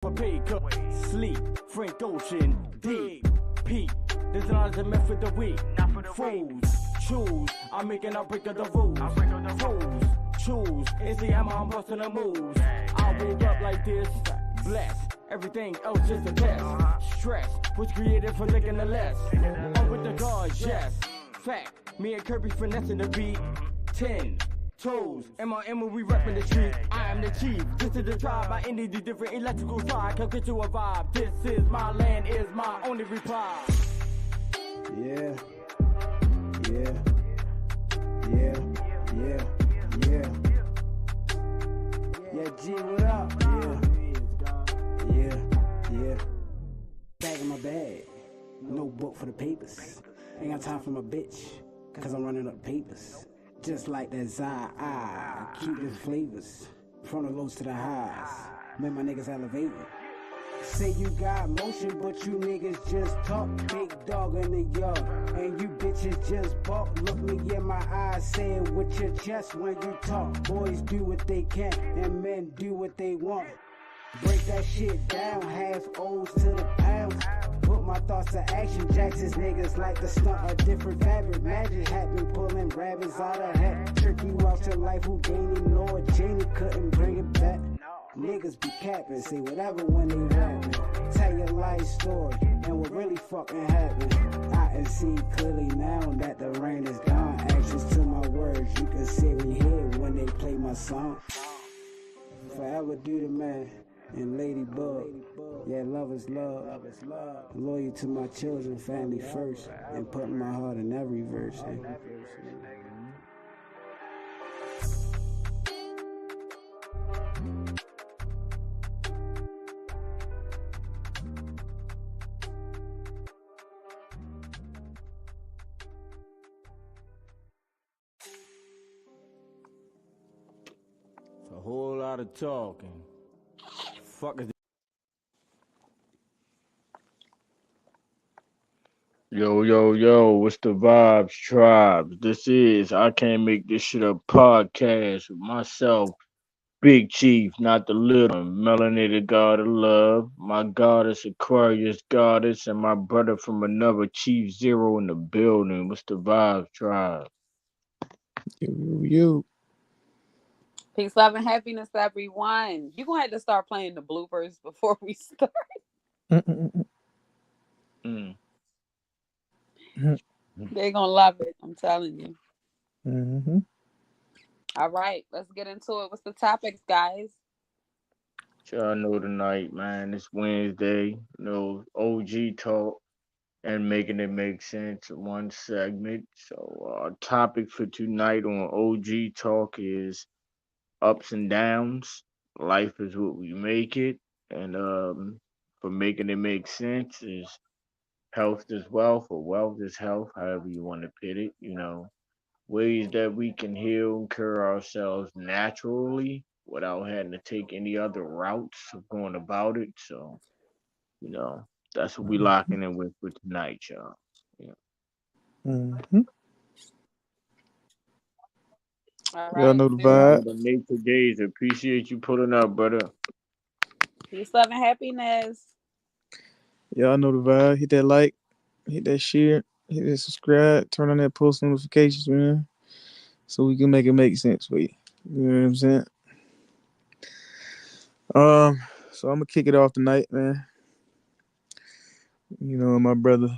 for pay, sleep, Frank Ocean, deep, peak. This not a myth for the weak. Fools, choose. I'm making a break of the rules. Fools, choose. It's the I'm busting the moves. I wake up like this, blessed. Everything else just a test. Stress was created for licking the less. On with the guards, yes. Fact, me and Kirby finessing the beat. 10 toes, M.I.M. we reppin' the street. I am the chief, this is the tribe. I ended the different electrical side. Can get you a vibe. This is my land, is my only reply. Yeah. Yeah. Yeah. Yeah. Yeah. Yeah, G, what up? Yeah. Bag in my bag. No book for the papers. Ain't got time for my bitch, cause I'm running up papers. Just like that I keep the flavors. From the lows to the highs. Man, my niggas elevating. Say you got motion, but you niggas just talk. Big dog in the yard, and you bitches just balk. Look me in my eyes, say it with your chest when you talk. Boys do what they can, and men do what they want. Break that shit down, half O's to the pounds. Put my thoughts to action, Jackson's niggas like the stunt, a different fabric. Magic hat been pulling rabbits out of hat. Trick you out your life, Houdini, Lord Janie couldn't bring it back. Niggas be capping, say whatever when they rapping. Tell your life story and what really fucking happened. I can see clearly now that the rain is gone. Actions to my words, you can see me here when they play my song. Forever do the man and Ladybug. Yeah, love is love. Loyal to my children, family first, and putting my heart in every verse. It's a whole lot of talking. Fuck is Yo, what's the vibes, tribes? This is I Can't Make This Shit Up podcast with myself, Big Chief, not the little one, melanated god of love, my goddess, Aquarius goddess, and my brother from another Chief Zero in the building. What's the vibes, tribe? You. Peace, love, and happiness, everyone. You're going to have to start playing the bloopers before we start. Mm. They're going to love it. I'm telling you. Mm-hmm. All right. Let's get into it. What's the topics, guys? Y'all know tonight, man, it's Wednesday. OG talk and making it make sense. One segment. So our topic for tonight on OG talk is ups and downs. Life is what we make it, and for making it make sense is health is wealth, or wealth is health, however you want to put it. Ways that we can heal and cure ourselves naturally without having to take any other routes of going about it. So, that's what we locking in with for tonight, y'all. Yeah. Mm-hmm. All Y'all right. know the Y'all vibe. the nature days. Appreciate you pulling up, brother. Peace, love, and happiness. Y'all know the vibe. Hit that like, hit that share, hit that subscribe, turn on that post notifications, man, so we can make it make sense for you. You know what I'm saying? So I'm gonna kick it off tonight, man. My brother,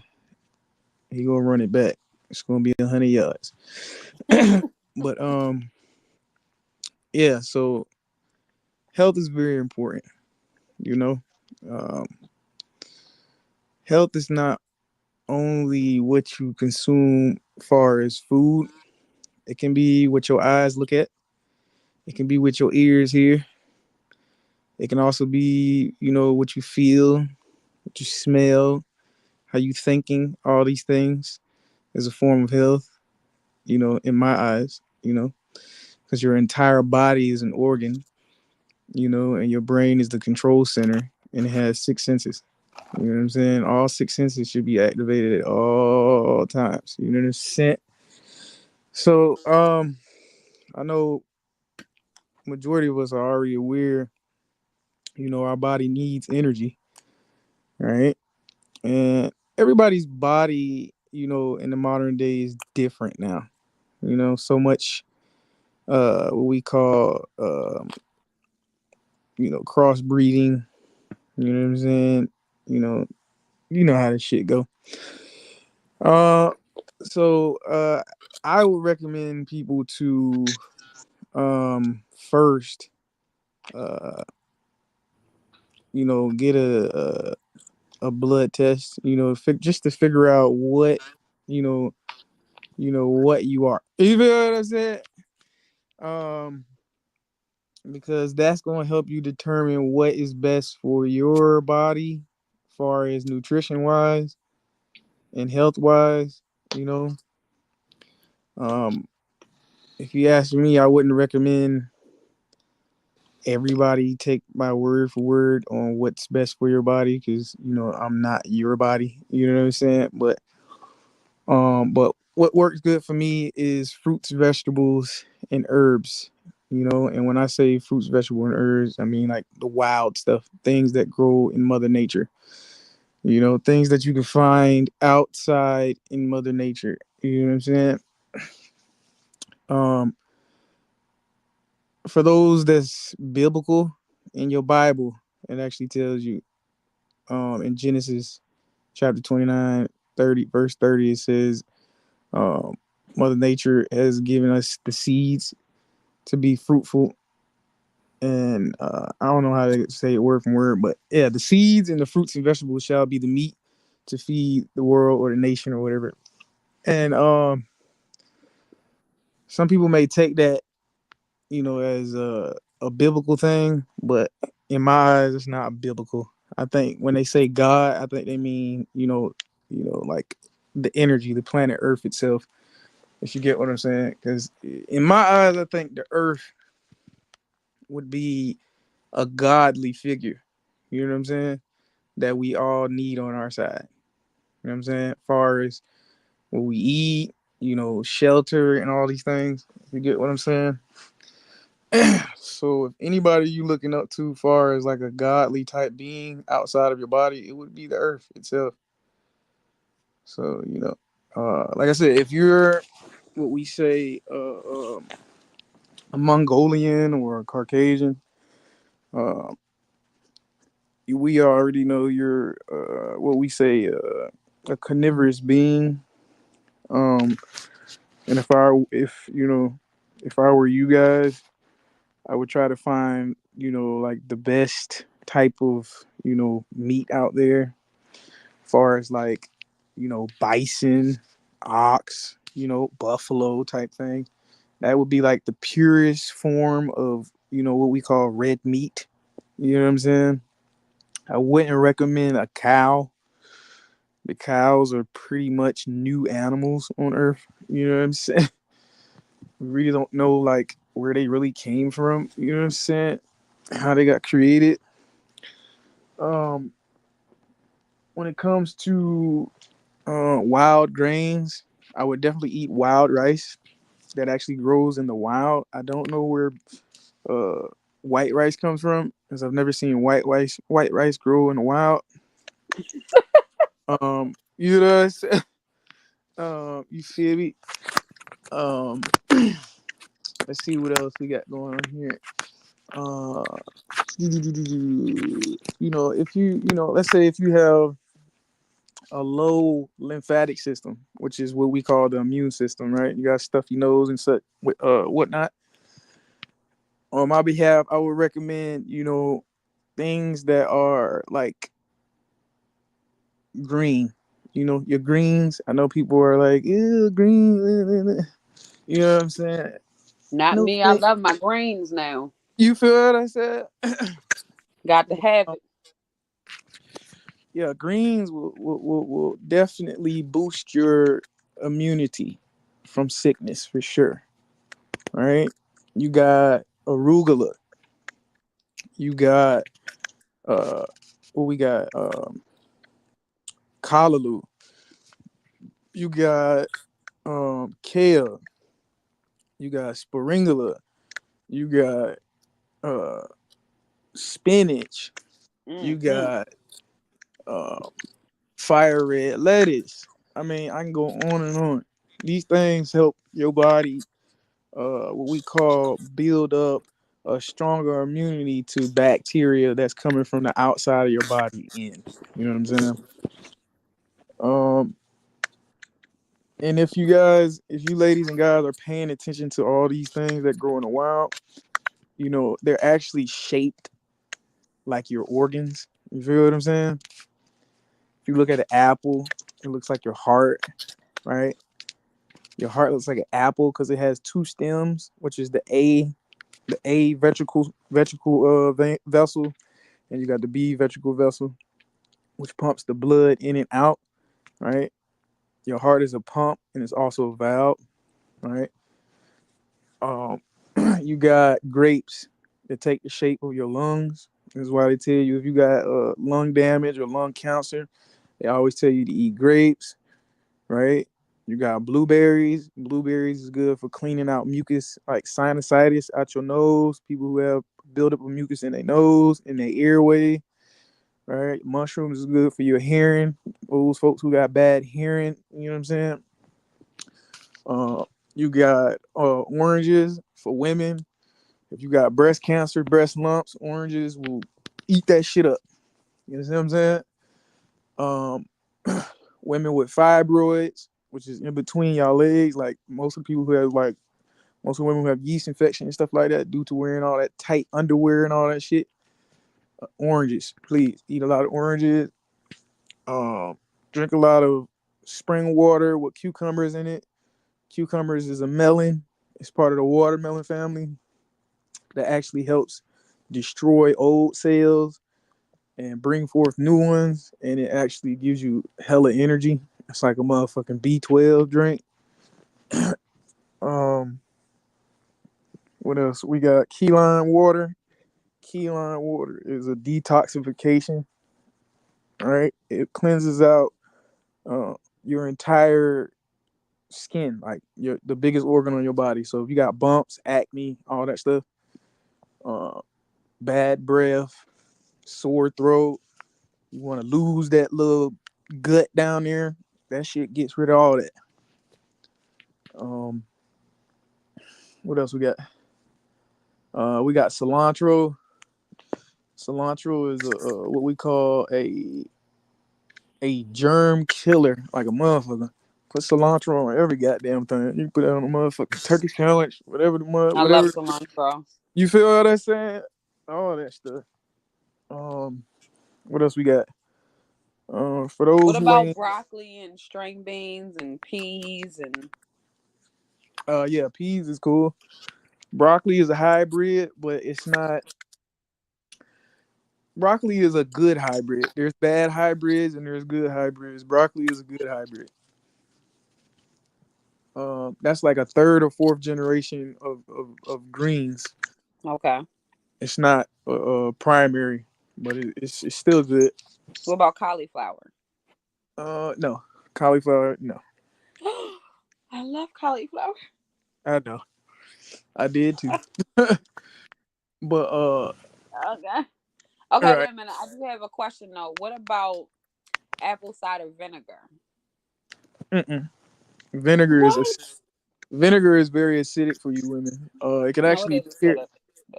he gonna run it back. It's gonna be 100 yards. But yeah. So health is very important. You know, um, health is not only what you consume far as food. It can be what your eyes look at. It can be what your ears hear. It can also be, what you feel, what you smell, how you thinking. All these things is a form of health, in my eyes, because your entire body is an organ, and your brain is the control center, and it has 6 senses. You know what I'm saying? All 6 senses should be activated at all times. You know what I'm saying? So, I know majority of us are already aware Our body needs energy, right? And everybody's body, in the modern day is different now. So much what we call crossbreeding. You know what I'm saying? You know, you know how this shit go. Uh, so I would recommend people to first get a blood test. Just to figure out what you know what you are. You feel what I'm saying? Um, because that's going to help you determine what is best for your body, far as nutrition wise and health wise. You know, um, if you ask me, I wouldn't recommend everybody take my word for word on what's best for your body, because I'm not your body. You know what I'm saying? But what works good for me is fruits, vegetables, and herbs. And when I say fruits, vegetables, and herbs, I mean like the wild stuff, things that grow in Mother Nature. Things that you can find outside in Mother Nature. You know what I'm saying? Um, for those that's biblical in your Bible, it actually tells you in Genesis chapter 29, 30, verse 30, it says, um, Mother Nature has given us the seeds to be fruitful. And I don't know how to say it word from word, but yeah, the seeds and the fruits and vegetables shall be the meat to feed the world or the nation or whatever. And some people may take that, as a biblical thing, but in my eyes, it's not biblical. I think when they say God, I think they mean, like the energy, the planet Earth itself. If you get what I'm saying, because in my eyes, I think the Earth would be a godly figure. You know what I'm saying? That we all need on our side. You know what I'm saying? As far as what we eat, shelter and all these things. You get what I'm saying? So if anybody you looking up to far as like a godly type being outside of your body, it would be the earth itself. So, like I said, if you're what we say a Mongolian or a Caucasian, uh, we already know you're what we say a carnivorous being. Um, and if I were you guys, I would try to find like the best type of meat out there, far as like bison, ox, buffalo type thing. That would be like the purest form of what we call red meat. You know what I'm saying? I wouldn't recommend a cow. The cows are pretty much new animals on Earth. You know what I'm saying? We really don't know like where they really came from. You know what I'm saying? How they got created. Um, when it comes to wild grains, I would definitely eat wild rice that actually grows in the wild. I don't know where uh, white rice comes from, because I've never seen white rice grow in the wild. You know what I'm saying? You feel me? Um, let's see what else we got going on here. Uh, if let's say if you have a low lymphatic system, which is what we call the immune system, right? You got stuffy nose and such, whatnot. On my behalf, I would recommend, things that are like green. Your greens. I know people are like, ew, green. You know what I'm saying? Not No, me. I love my greens now. you feel what I said? Got to have it. Yeah, greens will definitely boost your immunity from sickness for sure. All right. You got arugula. You got uh what we got callaloo. You got kale. You got spiringula. You got uh spinach. You Mm-hmm. got uh, fire red lettuce. I mean, I can go on and on. These things help your body, what we call build up a stronger immunity to bacteria that's coming from the outside of your body in. You know what I'm saying? Um, and if you ladies and guys are paying attention to all these things that grow in the wild, you know, they're actually shaped like your organs. You feel what I'm saying? If you look at an apple, it looks like your heart, right? Your heart looks like an apple because it has two stems, which is the A ventricle vessel, and you got the B ventricle vessel, which pumps the blood in and out, right? Your heart is a pump and it's also a valve, right? Um, you got grapes that take the shape of your lungs. This is why they tell you if you got lung damage or lung cancer, they always tell you to eat grapes, right? You got blueberries. Blueberries is good for cleaning out mucus, like sinusitis out your nose. People who have buildup of mucus in their nose, in their airway, right? Mushrooms is good for your hearing. Those folks who got bad hearing, you know what I'm saying? Uh, you got oranges for women. If you got breast cancer, breast lumps, oranges will eat that shit up. You know what I'm saying? Um, women with fibroids, which is in between y'all legs, like most of the people who have like most of the women who have yeast infection and stuff like that due to wearing all that tight underwear and all that shit. Oranges, please eat a lot of oranges. Um, drink a lot of spring water with cucumbers in it. Cucumbers is a melon. It's part of the watermelon family that actually helps destroy old cells and bring forth new ones, and it actually gives you hella energy. It's like a motherfucking B12 drink. Um, what else? We got key lime water. Key lime water is a detoxification. All right, it cleanses out uh, your entire skin, like the biggest organ on your body. So if you got bumps, acne, all that stuff, uh, bad breath, sore throat, you want to lose that little gut down there, that shit gets rid of all that. Um, what else we got? We got cilantro. Cilantro is what we call a germ killer, like a motherfucker. Put cilantro on every goddamn thing. You put it on a motherfucking turkey sandwich, whatever the mud, I love whatever. cilantro. You feel what I'm saying? All that stuff. Um, what else we got? For What those who about ain't, broccoli and string beans and peas and yeah, peas is cool. Broccoli is a hybrid, but it's not. Broccoli is a good hybrid. There's bad hybrids and there's good hybrids. Broccoli is a good hybrid. That's like a third or fourth generation of greens. okay. It's not primary, but it's still good. What about cauliflower? No, cauliflower. No, I love cauliflower. I know I did too. But Okay. all Okay, right. wait a minute. I do have a question though. What about apple cider vinegar? Mm-mm. Vinegar is What? vinegar is very acidic for you women. No, it is acidic.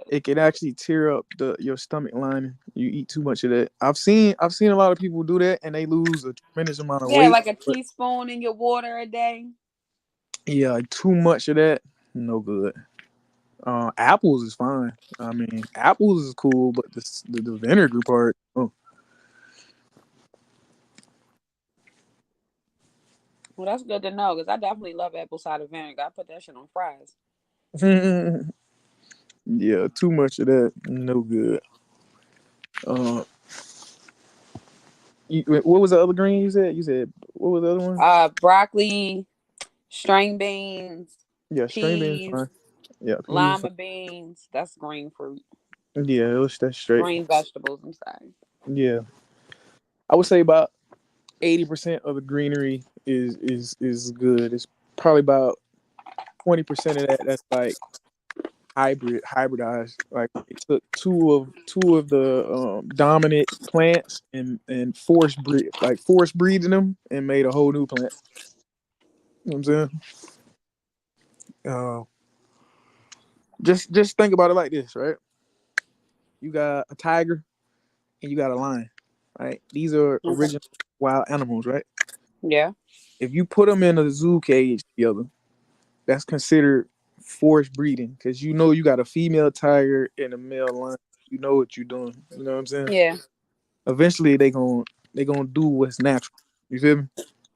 It can actually tear up your stomach lining. You eat too much of that. I've seen a lot of people do that and they lose a tremendous amount of Yeah, weight. like a But teaspoon in your water a day. yeah, like too much of that, no good. Apples is fine. I mean, apples is cool, but the vinegar part. Oh, Well, that's good to know because I definitely love apple cider vinegar. I put that shit on fries. yeah, too much of that, no good. Uh, what was the other green you said? You said what was the other one? Broccoli, string beans, Yeah, string beans peas, fine. Yeah, peas fine. lima beans. That's green fruit. Yeah, that's straight. Green vegetables. I'm sorry. Yeah, I would say about 80% of the greenery is good. It's probably about 20% of that that's like hybridized. Like they took two of the dominant plants and force breeding them and made a whole new plant. You know what I'm saying? Uh, just think about it like this, right? You got a tiger and you got a lion, right? These are Okay. original wild animals, right? Yeah. If you put them in a zoo cage together, that's considered forced breeding because you know you got a female tiger and a male lion. You know what you're doing. You know what I'm saying? Yeah. Eventually they gonna do what's natural. You feel me?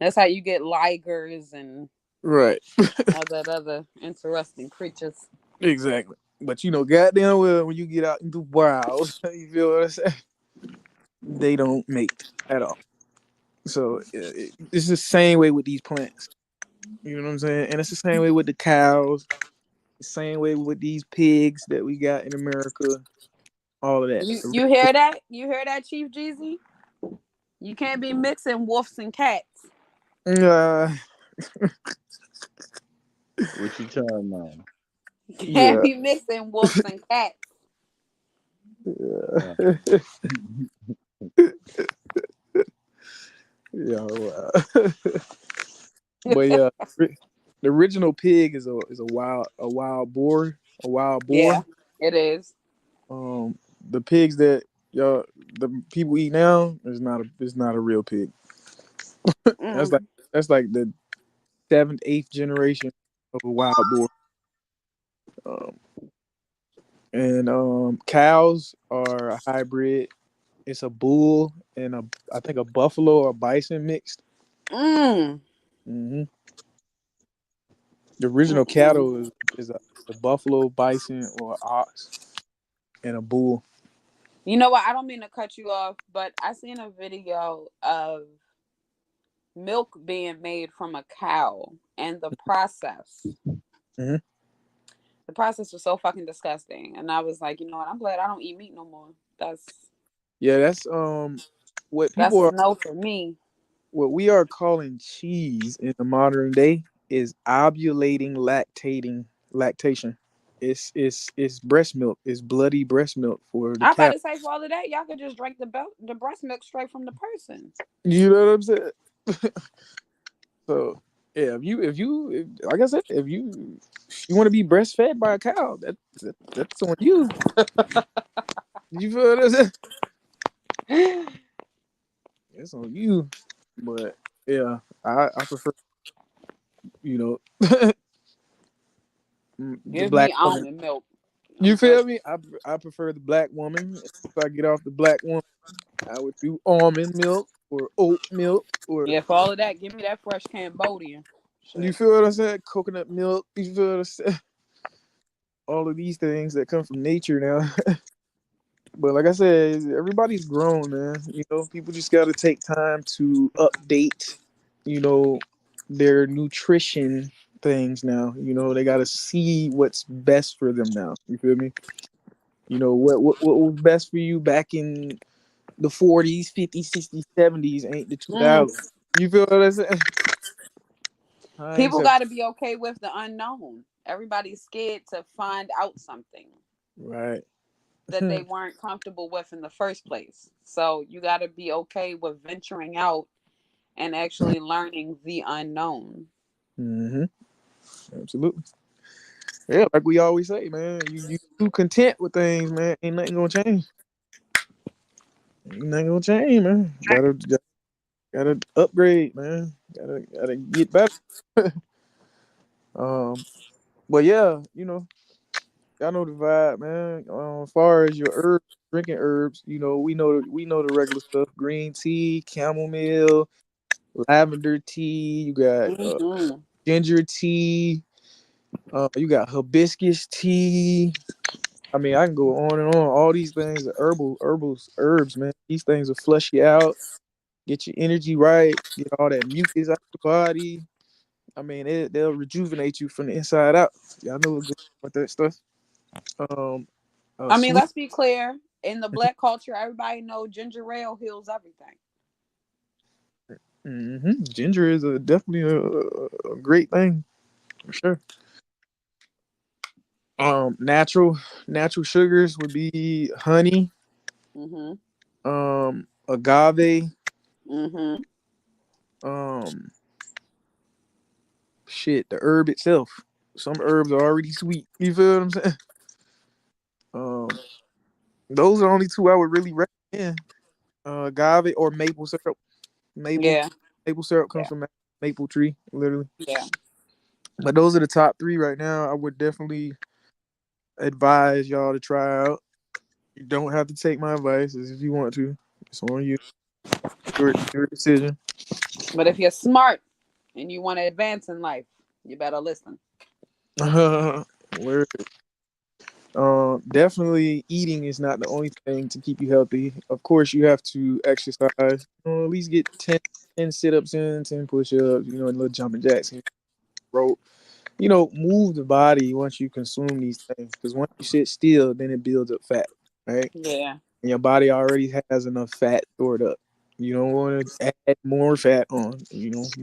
That's how you get ligers and Right. all that other interesting creatures. Exactly. But you know, goddamn well when you get out into wild, you feel what I'm saying? They don't mate at all. So it's the same way with these plants. You know what I'm saying? And it's the same way with the cows. The same way with these pigs that we got in America. All of that. You hear that? You hear that, Chief Jeezy? You can't be mixing wolves and cats. Uh, What you talking about? You can't yeah. be mixing wolves and cats. Uh, Yeah. Wow. But yeah, the original pig is a wild boar. A wild Yeah, boar. it is. Um, the pigs that y'all the people eat now is not a real pig. That's like Mm. that's like the seventh, eighth generation of a wild boar. Um, and cows are a hybrid. It's a bull and I think a buffalo or bison mixed. Mm. hmm The original Mm-mm. cattle is a buffalo, bison, or ox, and a bull. You know what? I don't mean to cut you off, but I seen a video of milk being made from a cow and the process. hmm The process was so fucking disgusting. And I was like, you know what? I'm glad I don't eat meat no more. Yeah, that's what That's people a are no for me. what we are calling cheese in the modern day is ovulating lactation. It's breast milk. It's bloody breast milk for the I'm about cow. to say for all of that, y'all could just drink the breast milk straight from the person. You know what I'm saying? So yeah, like I said, if you want to be breastfed by a cow, that's on you. You feel what I'm saying? It's on you. But yeah, I prefer you know the Give black me woman. almond milk. I'm You good. feel me? I prefer the black woman. If I get off the black woman, I would do almond milk or oat milk or Yeah, for all of that, give me that fresh Cambodian. you Shit. feel what I'm saying? Coconut milk. You feel what I'm saying? All of these things that come from nature now. But like I said, everybody's grown, man. You know, people just got to take time to update, you know, their nutrition things now. You know, they got to see what's best for them now. You feel me? You know, what was best for you back in the 40s, 50s, 60s, 70s ain't the Mm. 2000s. You feel what I'm saying? Times People have got to be okay with the unknown. Everybody's scared to find out something right. that they weren't comfortable with in the first place. So you got to be okay with venturing out and actually learning the unknown. hmm Absolutely. Yeah, like we always say, man, you too content with things, man. Ain't nothing gonna change. Ain't nothing gonna change, man. Gotta upgrade, man. Gotta get better. um, but yeah, y'all know the vibe, man. As far as your herbs, drinking herbs, we know the regular stuff: green tea, chamomile, lavender tea. You got Mm-hmm. ginger tea. You got hibiscus tea. I mean, I can go on and on. All these things are herbs, man. These things will flush you out, get your energy right, get all that mucus out your body. I mean, they'll rejuvenate you from the inside out. Y'all know what that stuff. Um, I mean, sweet. let's be clear. In the black culture, everybody know ginger ale heals everything. Ginger is definitely a great thing for sure. Natural sugars would be honey, Mhm. agave, Mhm. um, shit, the herb itself. Some herbs are already sweet. You feel what I'm saying? Um, those are only two I would really recommend. Agave or maple syrup. Maple Yeah. maple syrup comes Yeah. from maple tree, literally. Yeah. But those are the top three right now. I would definitely advise y'all to try out. You don't have to take my advice if you want to. It's on you. Your decision. But if you're smart and you want to advance in life, you better listen. Where definitely eating is not the only thing to keep you healthy. Of course, you have to exercise. At least get 10 sit-ups in, 10 push-ups. Little jumping jacks, rope. Move the body once you consume these things. Because once you sit still, then it builds up fat, right? Yeah. And your body already has enough fat stored up. You don't want to add more fat on.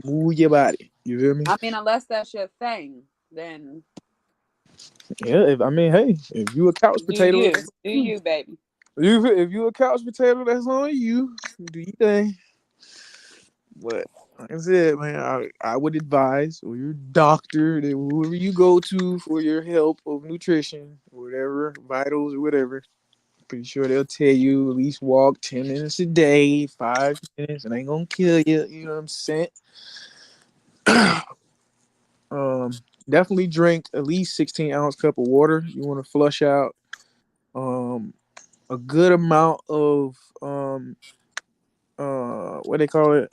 Move your body. You feel me? I mean, unless that's your thing, then Yeah. Hey, if you a couch do potato, you. that's Do on you. you, baby. If you a couch potato, that's on you. Do you think? But like I said, man, I would advise, or your doctor, that whoever you go to for your help of nutrition, whatever, vitals or whatever, pretty sure they'll tell you at least walk 10 minutes a day, 5 minutes. It ain't gonna kill you. You know what I'm saying? Um, Definitely drink at least 16-ounce cup of water. You want to flush out um a good amount of what they call it,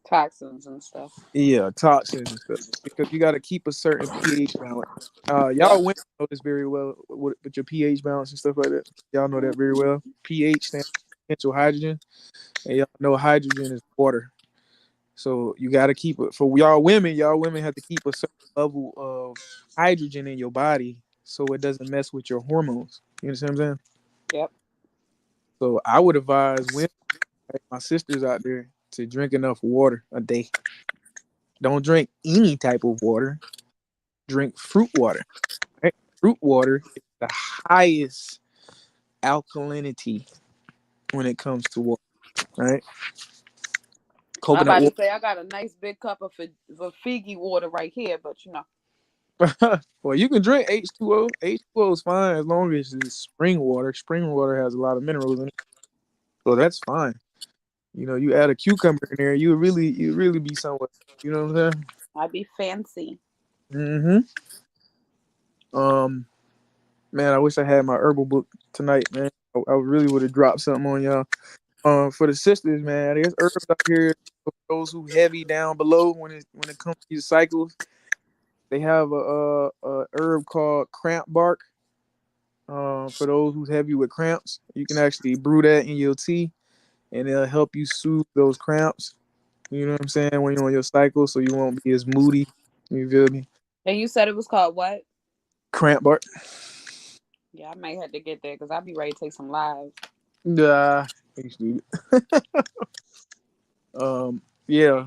Toxins and stuff. yeah, toxins and stuff, because you got to keep a certain pH balance. Yep. Y'all women know this very well with your pH balance and stuff like that. Y'all know that very well. pH stands for potential hydrogen, and y'all know hydrogen is water. So you got to keep it for y'all women. Y'all women have to keep a certain level of hydrogen in your body so it doesn't mess with your hormones. You understand what I'm saying? Yep. So I would advise women, like my sisters out there, to drink enough water a day. Don't drink any type of water. Drink fruit water. Right? Fruit water is the highest alkalinity when it comes to water. Right? I'm Coconut about to water. say I got a nice big cup of Fiji water right here, but Well, you can drink H2O. H2O is fine as long as it's spring water. Spring water has a lot of minerals in it, so that's fine. You add a cucumber in there, you really be somewhere. You know what I'm I'd be fancy. saying? Man, I wish I had my herbal book tonight, man. I really would have dropped something on y'all. For the sisters, man, there's herbs out here for those who heavy down below when it comes to these cycles. They have a herb called cramp bark. For those who's heavy with cramps, you can actually brew that in your tea, and it'll help you soothe those cramps. You know what I'm saying? When you're on your cycle, so you won't be as moody. You feel me? And you said it was called what? Cramp bark. Yeah, I might have to get there because I'll be ready to take some lives. Nah, you stupid. Yeah.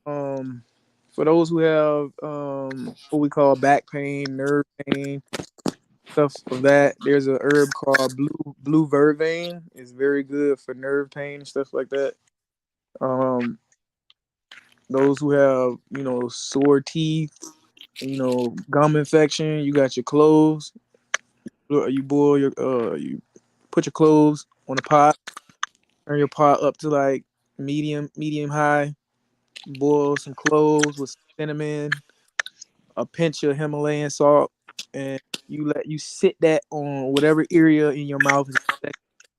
Um, for those who have what we call back pain, nerve pain, stuff of that, there's a herb called blue vervain. It's very good for nerve pain and stuff like that. Um, those who have sore teeth, gum infection, you got your cloves. You boil you put your cloves on a pot, turn your pot up to like medium high. Boil some cloves with cinnamon, a pinch of Himalayan salt, and you sit that on whatever area in your mouth is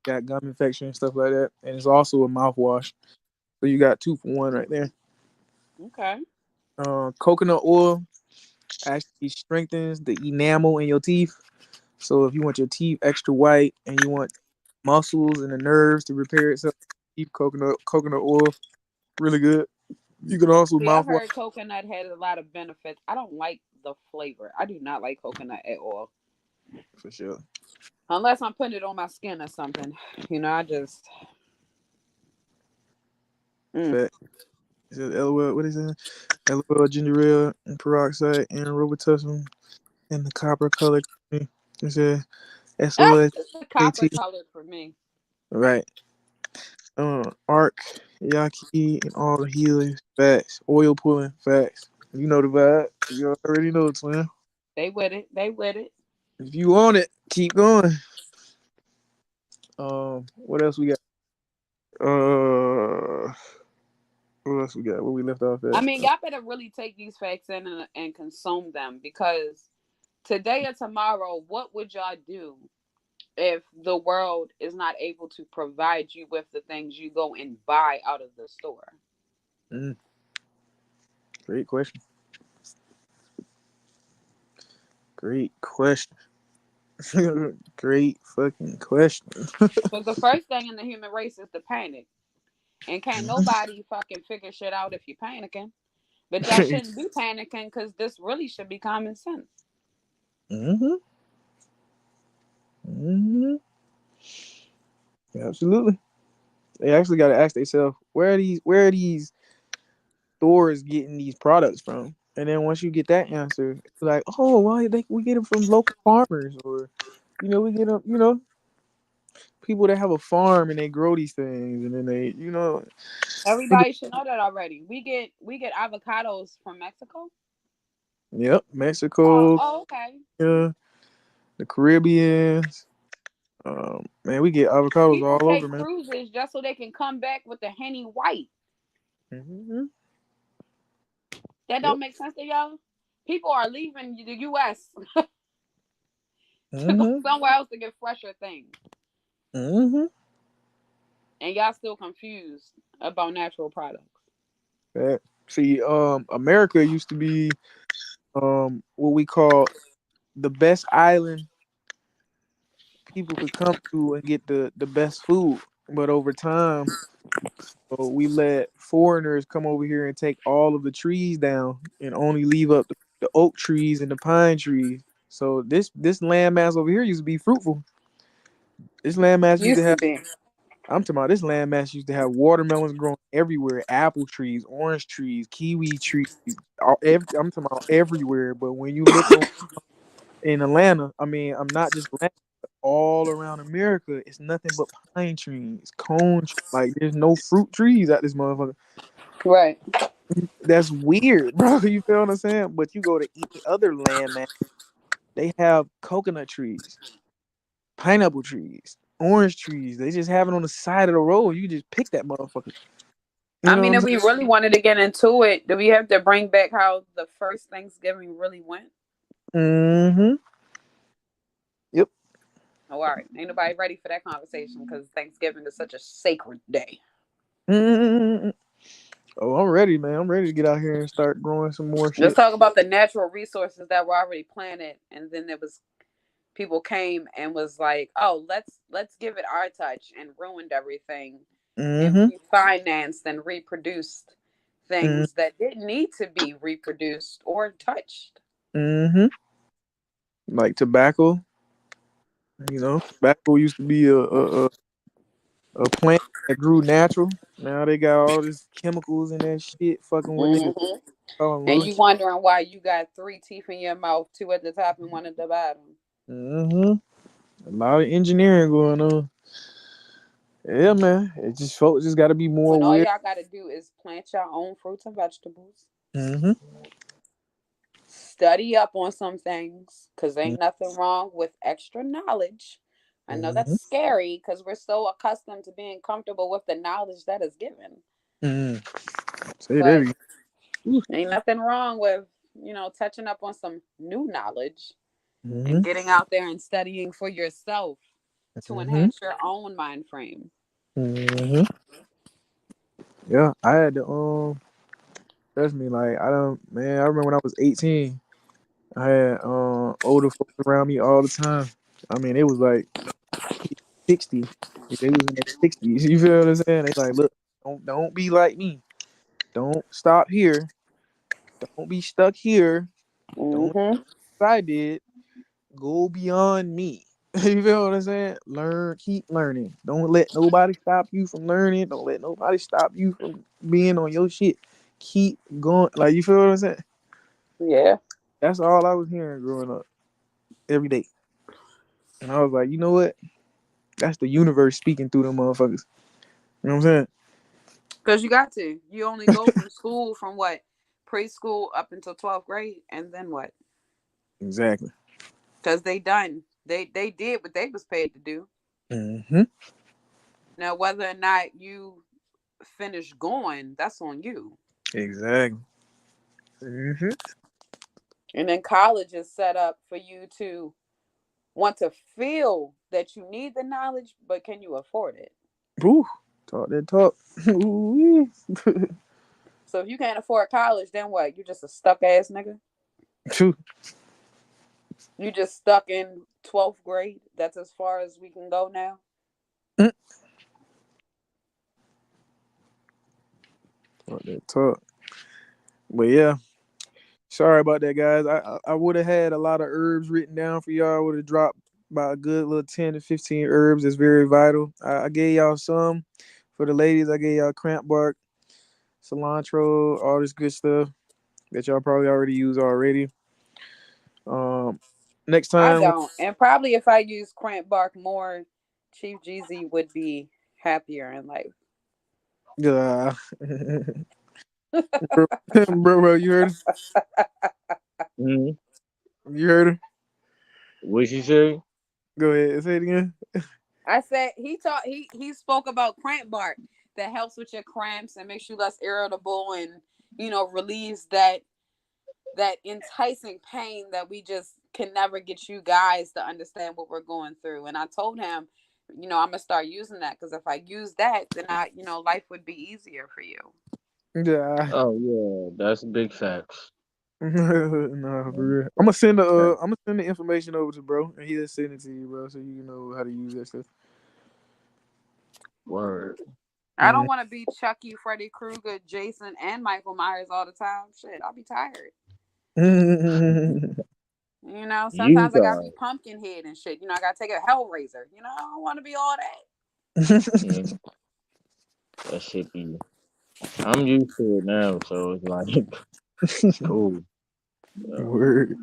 got gum infection and stuff like that. And it's also a mouthwash. So you got 2 for 1 right there. Okay. Coconut oil actually strengthens the enamel in your teeth. So if you want your teeth extra white and you want muscles and the nerves to repair itself, keep coconut oil really good. You can also See, I've mouthwash heard coconut has a lot of benefits. I don't like the flavor. I do not like coconut at all. for sure. Unless I'm putting it on my skin or something. I just. Mm. Fat. It says LOL, what is it? LOL, ginger ale, and peroxide, and robitussin. in the copper color. It said Ah, SOS it's the AT. copper colored for me. Right. Arc, Yaki, and all the healers. Facts. Oil pulling. Facts. You know the vibe. You already know, twin. They with it. They with it. If you want it, keep going. What else we got? What else we got? Where we left off I at? mean, y'all better really take these facts in and consume them, because today or tomorrow, what would y'all do if the world is not able to provide you with the things you go and buy out of the store? Mm, great question. Great question. Great fucking question. Because the first thing in the human race is to panic. And can't nobody fucking figure shit out if you're panicking. But y'all shouldn't be panicking, because this really should be common sense. Mm-hmm. Mm-hmm. Absolutely. They actually got to ask themselves, where are these stores getting these products from? And then once you get that answer, it's like, oh, well, we get them from local farmers, or we get them, people that have a farm and they grow these things, and then they get, Everybody should know that already. We get avocados from Mexico. yep, Oh, Mexico, oh, okay. yeah, the Caribbeans. Man, we get avocados People all over, take man. cruises just so they can come back with the Henny White. Hmm. That Yep. don't make sense to y'all. People are leaving the U.S. to go Hmm. somewhere else to get fresher things, Hmm. and y'all still confused about natural products. See, America used to be what we call the best island people could come to and get the best food. But over time, we let foreigners come over here and take all of the trees down and only leave up the oak trees and the pine trees. So this landmass over here used to be fruitful. This landmass used to Used to have be. I'm talking about this landmass used to have watermelons growing everywhere, apple trees, orange trees, kiwi trees. I'm talking about everywhere. But when you look in Atlanta, I mean, I'm not just Atlanta, but all around America, it's nothing but pine trees, like there's no fruit trees at this motherfucker. Right. That's weird, bro. You feel what I'm saying? But you go to any other landmass, they have coconut trees, pineapple trees, orange trees. They just have it on the side of the road. You just pick that motherfucker. You I know what mean, I'm if saying? we really wanted to get into it, do we have to bring back how the first Thanksgiving really went? Mm-hmm. Yep. Oh, all right. Ain't nobody ready for that conversation, because Thanksgiving is such a sacred day. Mm-hmm. Oh, I'm ready, man. I'm ready to get out here and start growing some more Let's shit. talk about the natural resources that were already planted, and then there was people came and was like, "Oh, let's give it our touch," and ruined everything, and Mm-hmm. refinanced and reproduced things that didn't need to be reproduced or touched. Mm-hmm. Like tobacco, tobacco used to be a plant that grew natural. Now they got all this chemicals and that shit fucking with niggas. Hmm. Oh, And lungs. you wondering why you got three teeth in your mouth, two at the top and one at the bottom. Mm-hmm. A lot of engineering going on. Yeah, man. It just folks just got to be more When all aware. y'all got to do is plant your own fruits and vegetables. Mm-hmm. Study up on some things, because ain't nothing wrong with extra knowledge. I know that's Mm-hmm. scary because we're so accustomed to being comfortable with the knowledge that is given. Mm-hmm. Say that But again. Ooh. ain't nothing wrong with, touching up on some new knowledge and Mm-hmm. getting out there and studying for yourself to Mm-hmm. enhance your own mind frame. Mm-hmm. Yeah, I had to trust me, like I don't man, I remember when I was 18, I had older folks around me all the time. I mean, it was like 60. They was in their 60s. You feel what I'm saying? They like, look, don't be like me. Don't stop here. Don't be stuck here. Don't do Mm-hmm. what I did. Go beyond me. You feel what I'm saying? Learn, keep learning. Don't let nobody stop you from learning. Don't let nobody stop you from being on your shit. Keep going. Like you feel what I'm saying? Yeah. That's all I was hearing growing up. every day. And I was like, you know what? That's the universe speaking through them motherfuckers. You know what I'm saying? Because you got to. You only go from school from what? Preschool up until 12th grade. And then what? Exactly. Because they done. They did what they was paid to do. Mm-hmm. Now, whether or not you finish going, that's on you. Exactly. Mm-hmm. And then college is set up for you to want to feel that you need the knowledge, but can you afford it? Ooh, talk that talk. Ooh. So if you can't afford college, then what? You just a stuck ass nigga? True. You just stuck in 12th grade? That's as far as we can go now? Mm. Talk that talk. But yeah, sorry about that, guys. I would have had a lot of herbs written down for y'all. Would have dropped about a good little 10 to 15 herbs. That's very vital. I gave y'all some for the ladies. I gave y'all cramp bark, cilantro, all this good stuff that y'all probably already use already. Um, next I time, don't. And probably if I use cramp bark more, Chief Jeezy would be happier in life. yeah, bro, bro, you heard her? Hmm. You heard her? What she say? Go ahead, say it again. I said he spoke about cramp bark that helps with your cramps and makes you less irritable and relieves that enticing pain that we just can never get you guys to understand what we're going through. And I told him, I'm gonna start using that because if I use that, then life would be easier for you. Yeah. Oh yeah, that's big facts. Nah, for Yeah, real. okay. I'm gonna send the information over to bro, and he'll send it to you, bro, so you know how to use that stuff. Word. I don't want to be Chucky, Freddy Krueger, Jason, and Michael Myers all the time. Shit, I'll be tired. Mm. You Sometimes I gotta be got. Pumpkinhead and shit. I gotta take a Hellraiser. I don't want to be all that. Mm, that shit be. I'm used to it now, so it's like it's cool. Yeah. Word.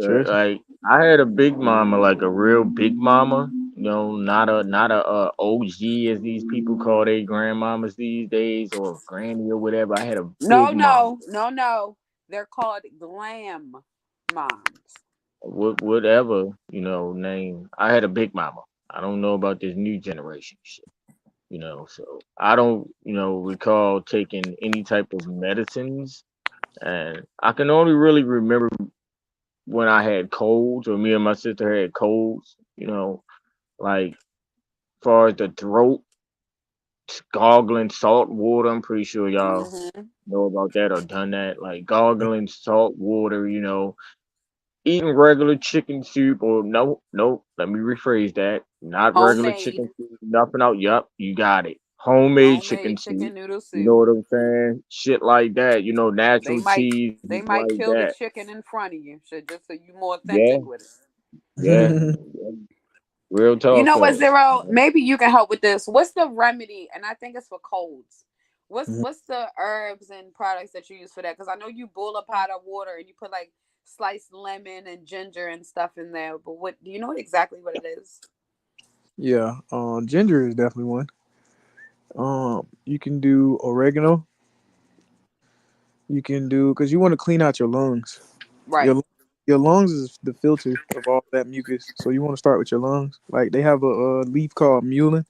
Trust me. Like I had a big mama, like a real big mama. Not a OG as these people call their grandmamas these days or granny or whatever. I had a No, big mama. no, no, no. They're called glam moms. Whatever name. I had a big mama. I don't know about this new generation shit. So I don't recall taking any type of medicines, and I can only really remember when I had colds or me and my sister had colds. Like far as the throat, gargling salt water. I'm pretty sure y'all Hmm. know about that or done that. Like gargling salt water. Eating regular chicken soup or no, nope. Let me rephrase that. Not regular Homemade, chicken soup. Nothing out. Yup, you got it. Homemade chicken homemade soup. chicken noodle You know soup. what I'm saying? Shit like that. They Natural might cheese they might like kill the that. chicken in front of you, shit, just so you more Yeah, authentic with it. yeah. Yeah. Real You talk know what, though. Zero? Maybe you can help with this. What's the remedy? And I think it's for colds. What's the herbs and products that you use for that? Because I know you boil a pot of water and you put like sliced lemon and ginger and stuff in there. But what do you know exactly what it is? Yeah. Ginger is definitely one. You can do oregano. You can do because you want to clean out your lungs. Right. Your your lungs is the filter of all that mucus. So you want to start with your lungs. Like they have a leaf called mullein.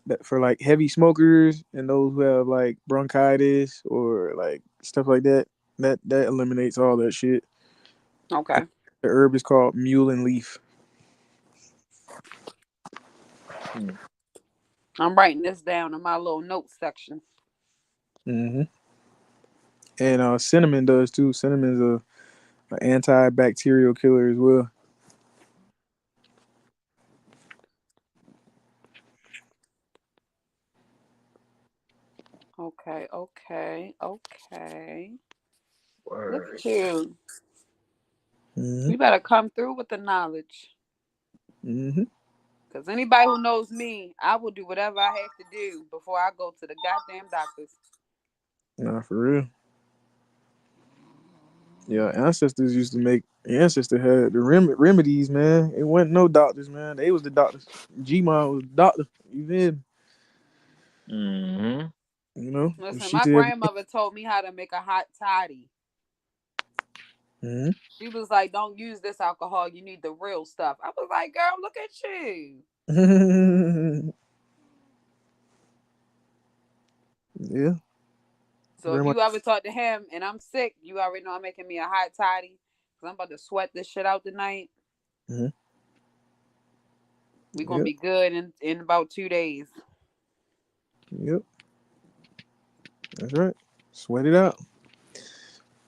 That for like heavy smokers and those who have like bronchitis or like stuff like that. That eliminates all that shit. Okay. The herb is called mullein leaf. Hmm. I'm writing this down in my little notes section. Hmm. And cinnamon does too. Cinnamon's an antibacterial killer as well. Okay, okay, okay. Look Word. at you. Hmm. You better come through with the knowledge. Hmm. Because anybody who knows me, I will do whatever I have to do before I go to the goddamn doctors. Nah, for real. Yeah, ancestors used to make ancestor had the remedies, man. It wasn't no doctors, man. They was the doctors. G-Ma was the doctor. You feel me? Mm-hmm. You know, Listen, she my did everything. grandmother told me how to make a hot toddy. Mm-hmm. She was like, "Don't use this alcohol. You need the real stuff." I was like, "Girl, look at you." Yeah, So if grandma. you ever talk to him and I'm sick, you already know I'm making me a hot toddy because I'm about to sweat this shit out tonight. Mm-hmm. We're gonna Yep, be good in about 2 days. yep, that's right. Sweat it out.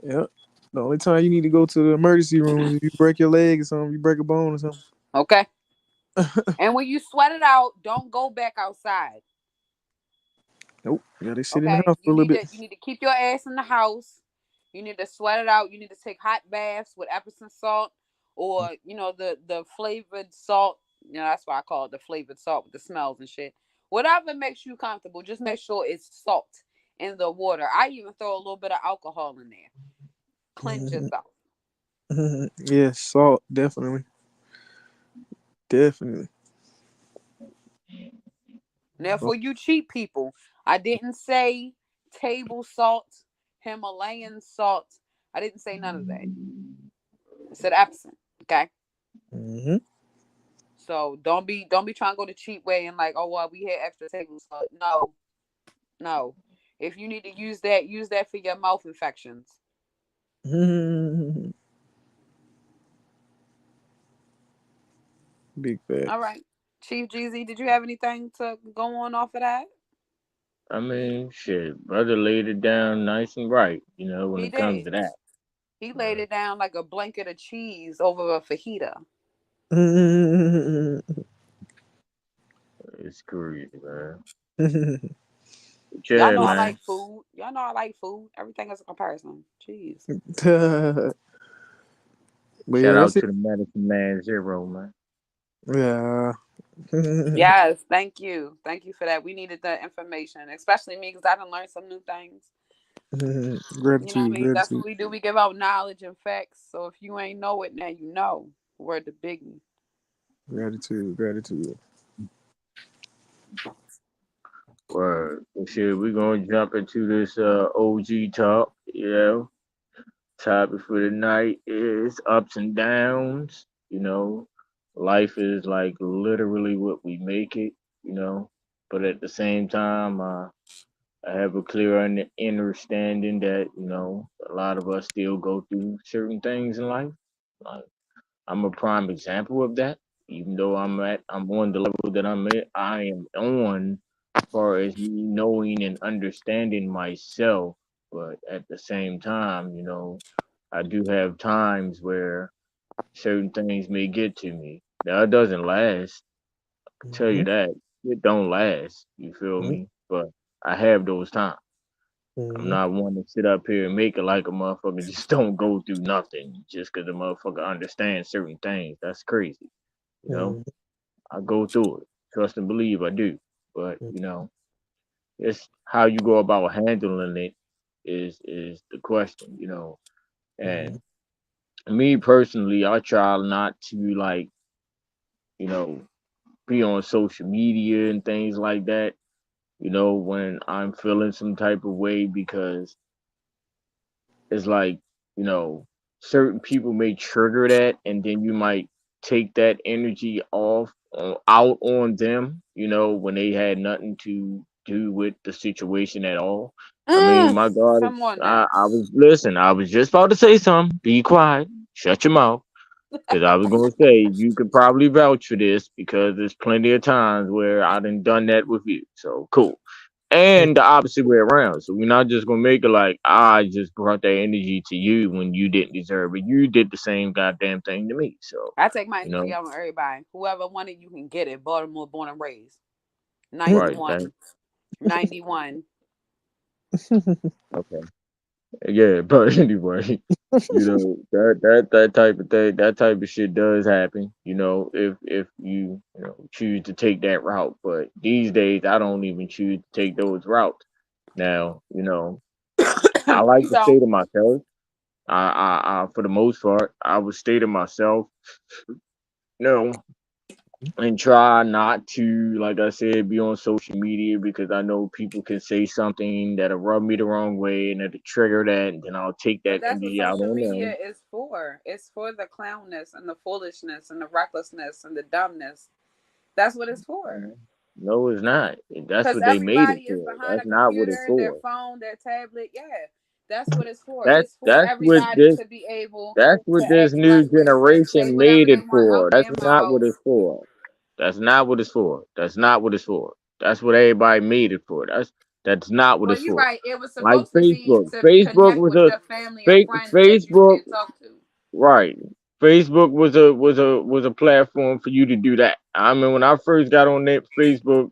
Yep. The only time you need to go to the emergency room is if you break your leg or something, you break a bone or something. Okay. And when you sweat it out, don't go back outside. Nope. You gotta sit in the Okay. house for a little bit. You need to keep your ass in the house. You need to sweat it out. You need to take hot baths with Epsom salt or the flavored salt. That's why I call it the flavored salt with the smells and shit. Whatever makes you comfortable, just make sure it's salt in the water. I even throw a little bit of alcohol in there. Cleanse Mhm. yourself. Mhm. Yeah, salt, definitely. Definitely. Now, Oh, for you cheap people, I didn't say table salt, Himalayan salt. I didn't say none of that. I said Epsom. Okay. hmm So don't be trying to go the cheap way and like, oh well, we had extra table salt. No, no. If you need to use that for your mouth infections. Big All facts. right. Chief GZ, did you have anything to go on off of that? I mean, shit, brother laid it down nice and right, when He it comes did. to that. He laid it down like a blanket of cheese over a fajita. It's crazy, man. But Y'all yeah, know I man. like food. Y'all know I like food. Everything is a comparison. Jeez. But Shout yeah, that's out it. to the medicine man Zero, man. Yeah. Yes, thank you. Thank you for that. We needed the information, especially me, because I done learned some new things. You know what I Gratitude, mean? That's gratitude, what we do. We give out knowledge and facts. So if you ain't know it now, you know. Word to Biggie. gratitude, gratitude. Word. So shit, we're gonna jump into this OG talk, Topic for the night is ups and downs. Life is like literally what we make it, you know. But at the same time, I have a clear understanding that, a lot of us still go through certain things in life. Like, I'm a prime example of that. Even though I'm on the level that I'm at, I am on far as me knowing and understanding myself. But at the same time, I do have times where certain things may get to me. Now it doesn't last. I can tell you Mm-hmm. that. It don't last. You feel me? But I have those times. I'm Mm-hmm. not one to sit up here and make it like a motherfucker just don't go through nothing just because a motherfucker understands certain things. That's crazy. You know, Mm-hmm. I go through it. Trust and believe I do. But it's how you go about handling it is the question. Mm-hmm. And me personally, I try not to like, you know, be on social media and things like that, when I'm feeling some type of way because it's like, you know, certain people may trigger that and then you might take that energy out on them, when they had nothing to do with the situation at all. I mean, my God, Come on now. I was just about to say something. Be quiet. Shut your mouth. Because I was gonna say you could probably vouch for this because there's plenty of times where I done that with you. So cool. And the opposite way around. So we're not just gonna make it like I just brought that energy to you when you didn't deserve it. You did the same goddamn thing to me. So, I take my you energy know, out on everybody. Whoever wanted, you can get it. Baltimore born and raised. right, 91. 91. okay. Yeah, but anyway, that type of thing, that type of shit does happen, if you choose to take that route. But these days I don't even choose to take those routes. Now, I like You to say don't. to myself, For the most part, I would stay to myself. No, and try not to, like I said, be on social media because I know people can say something that'll rub me the wrong way and it'll trigger that, and then I'll take But that that's what energy out social on media them. is for. It's for the clownness and the foolishness and the recklessness and the dumbness. That's what it's for. No, it's not. That's Because what they made it everybody is for. behind That's a not what it's computer, their for. phone, their tablet. Yeah, that's what it's for. That's It's for that's what everybody this to be able that's to what this new express and say generation whatever made they it want for. out That's their not what mouth. it's for. That's not what it's for. That's not what it's for. That's what everybody made it for. That's not what Well, it's you're for. right. It was Like supposed to be Facebook. to Facebook connect was with a your family and fake friends that you Facebook. can't talk to. Right. Facebook was a platform for you to do that. I mean, when I first got on that Facebook,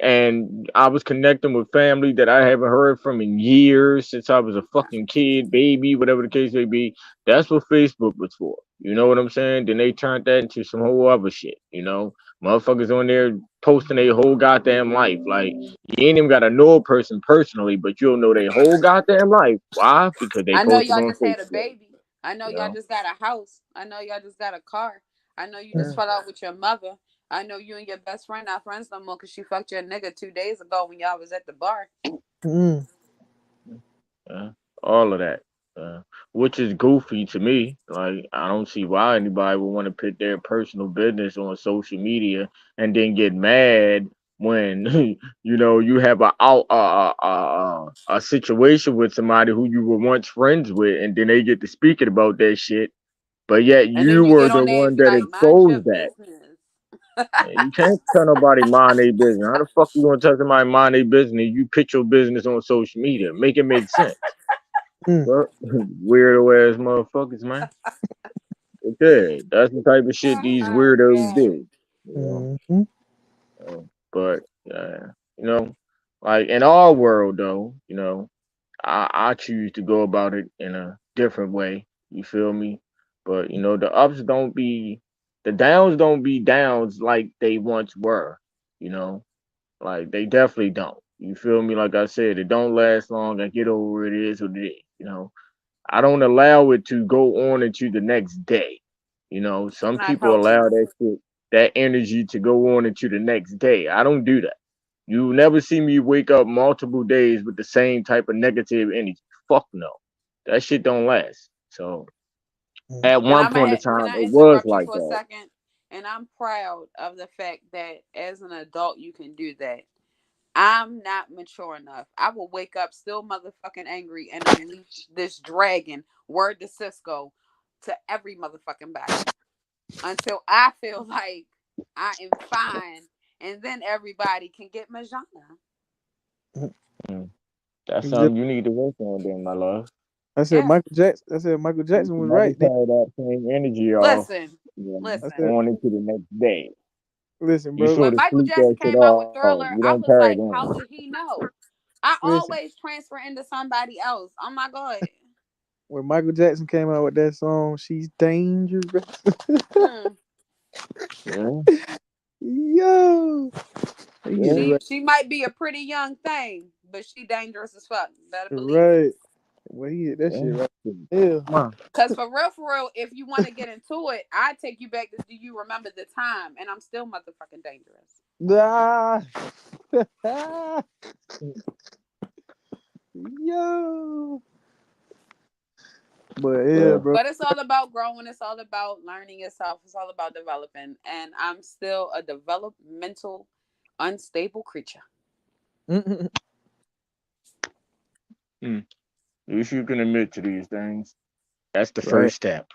and I was connecting with family that I haven't heard from in years since I was a Yeah. fucking kid, baby, whatever the case may be. That's what Facebook was for. You know what I'm saying? Then they turned that into some whole other shit. Motherfuckers on there posting their whole goddamn life. Like you ain't even gotta know a person personally, but you'll know their whole goddamn life. Why? Because they I know posted y'all on just had a Facebook. baby. I know You y'all know. just got a house. I know y'all just got a car. I know you just Yeah. fell out with your mother. I know you and your best friend not friends no more because she fucked your nigga 2 days ago when y'all was at the bar. Mm. Yeah, all of that, uh, which is goofy to me. Like, I don't see why anybody would want to put their personal business on social media and then get mad when you have a situation with somebody who you were once friends with, and then they get to speaking about that shit. But yet And then you you were get the on there and one be that like, mind your exposed that. business. You can't tell nobody mind their business. How the fuck you gonna tell somebody mind their business? You put your business on social media. Make it make sense. Mm. Well, weirdo ass motherfuckers, man. Okay, that's the type of shit these Oh, weirdos God. do. You know. Mhm. But you know, like in our world though, I choose to go about it in a different way. You feel me? But the downs don't be downs like they once were. You know, like they definitely don't. You feel me? Like I said, it don't last long. I get over it. It is what it is. I don't allow it to go on into the next day. It's Some not people healthy. allow that energy to go on into the next day. I don't do that. You never see me wake up multiple days with the same type of negative energy. Fuck no. That shit don't last. So Mm. at And one point in can time, I it was interrupt you like for a that. second? And I'm proud of the fact that as an adult you can do that. I'm not mature enough. I will wake up still motherfucking angry and unleash this dragon, word to Cisco, to every motherfucking body until I feel like I am fine. And then everybody can get Majana. Mm. That's It's just- something you need to work on, then, my love. I said Yeah. Michael Jackson. I said Michael You Jackson can was never right. carry that same energy off, Listen, I listen. said, on into the next day. listen, You bro. sort When of Michael sleep that Jackson shit came out with off. You Thriller, don't I carry was it like, on. how did he know? I Listen. always transfer into somebody else. Oh my God. When Michael Jackson came out with that song, "She's Dangerous." Hmm. Yeah, Yo, he hit it yeah. right. She might be a pretty young thing, but she dangerous as fuck. Better believe it. Right. Well, he hit that Yeah. shit right. Hell. Come on. Cause for real, if you want to get into it, I take you back to do you remember the time? And I'm still motherfucking dangerous. Ah. Yo. But yeah, Yeah. bro. But it's all about growing. It's all about learning yourself. It's all about developing. And I'm still a developmental, unstable creature. Mm-mm. Hmm. At least you can admit to these things. That's the Right. first step.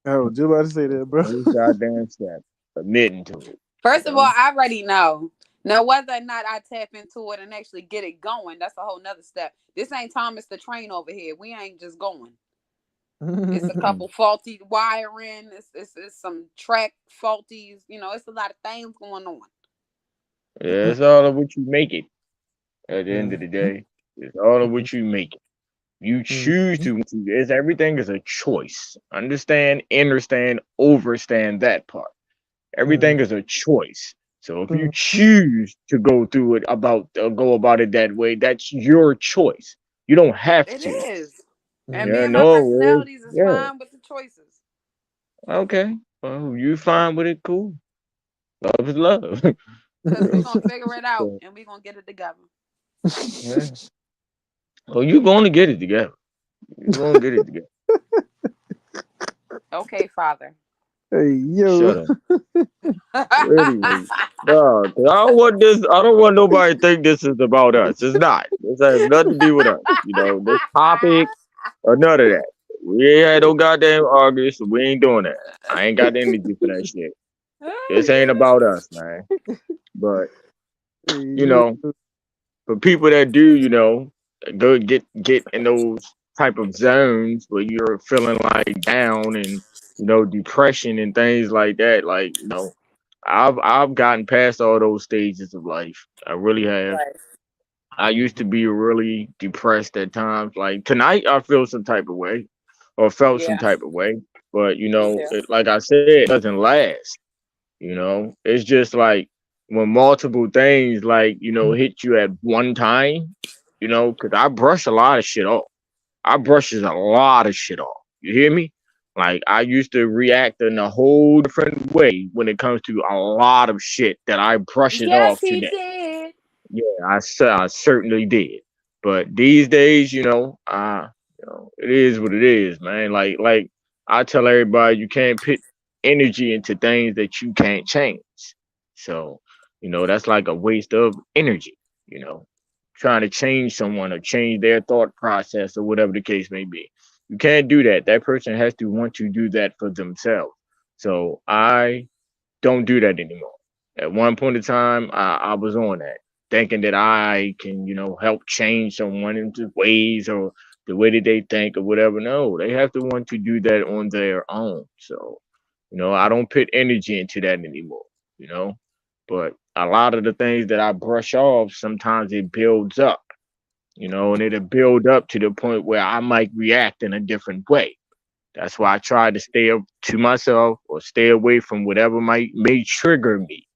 I was just about to say That's that, the bro. first goddamn step. Admitting to it. You First of all, know? I already know. Now, whether or not I tap into it and actually get it going, that's a whole nother step. This ain't Thomas the Train over here. We ain't just going. It's a Hmm. couple faulty wiring. It's some track faulties. It's a lot of things going on. Yeah, it's all of what you make it at the end of the Mhm. day. It's all of what you make it. You Mhm. choose to. It's everything is a choice. Understand, overstand that part. Mhm. Everything is a choice. So if you Mhm. choose to go about it that way, that's your choice. You don't have It to. is. And Yeah, me and my no, personalities is yeah, fine with the choices. okay. Well, you fine with it, cool. Love is love. Cause we Yeah. gonna figure it out So, and we gonna get it together. yeah. Oh, you gonna get it together. You gonna get it together. Okay, Father. Hey, yo. Shut up. Anyway, no, 'cause I don't want this. I don't want nobody to think this is about us. It's not. This has nothing to do with us. This topic or none of that. We ain't had no goddamn arguments. So we ain't doing that. I ain't got the energy for that shit. This ain't about us, man. But Hey, you yo. know, for people that do, go get in those type of zones where you're feeling like down and depression and things like that. Like I've gotten past all those stages of life. I really have. Right. I used to be really depressed at times. Like tonight, I feel some type of way, or felt some Yeah, type of way. But me too. like I said, it doesn't last. It's just like when multiple things like hit you at one time. Because I brush a lot of shit off. I brushes a lot of shit off. You hear me? Like I used to react in a whole different way when it comes to a lot of shit that I brush it Yes, off he today. did. Yeah, I certainly did. But these days, it is what it is, man. Like I tell everybody, you can't put energy into things that you can't change. So, that's like a waste of energy. You know, trying to change someone or change their thought process or whatever the case may be. You can't do that. That person has to want to do that for themselves. So I don't do that anymore. At one point in time, I was on that, thinking that I can, help change someone into ways or the way that they think or whatever. No, they have to want to do that on their own. So, I don't put energy into that anymore, you know. But a lot of the things that I brush off, sometimes it builds up, and it'll build up to the point where I might react in a different way. That's why I try to stay up to myself or stay away from whatever may trigger me.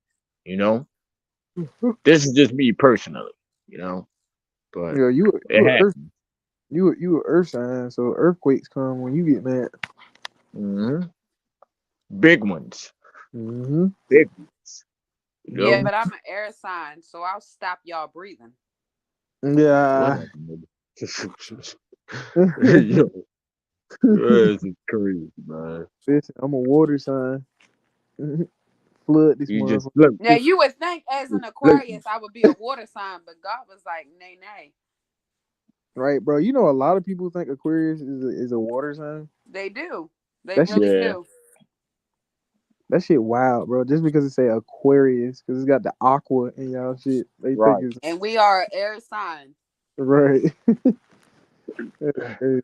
You know, this is just me personally. You know, but Yo, it you a earth happens. you a earth sign, so earthquakes come when you get mad. Hmm. Big ones, Mm-hmm. big ones. You Yeah, know but I'm an air sign, so I'll stop y'all breathing. what Yeah. happened? Yo, this is crazy, man. Listen, I'm a water sign. Flood this You just motherfucker. look, Now you would think as an just look. Aquarius I would be a water sign, but God was like, nay, nay. Right, bro. You know a lot of people think Aquarius is a water sign. They do. They That shit really Yeah, do. that shit wild, bro. Just because it say Aquarius, because it's got the aqua in y'all shit, they think right. it's And we are air signs. right. That's crazy.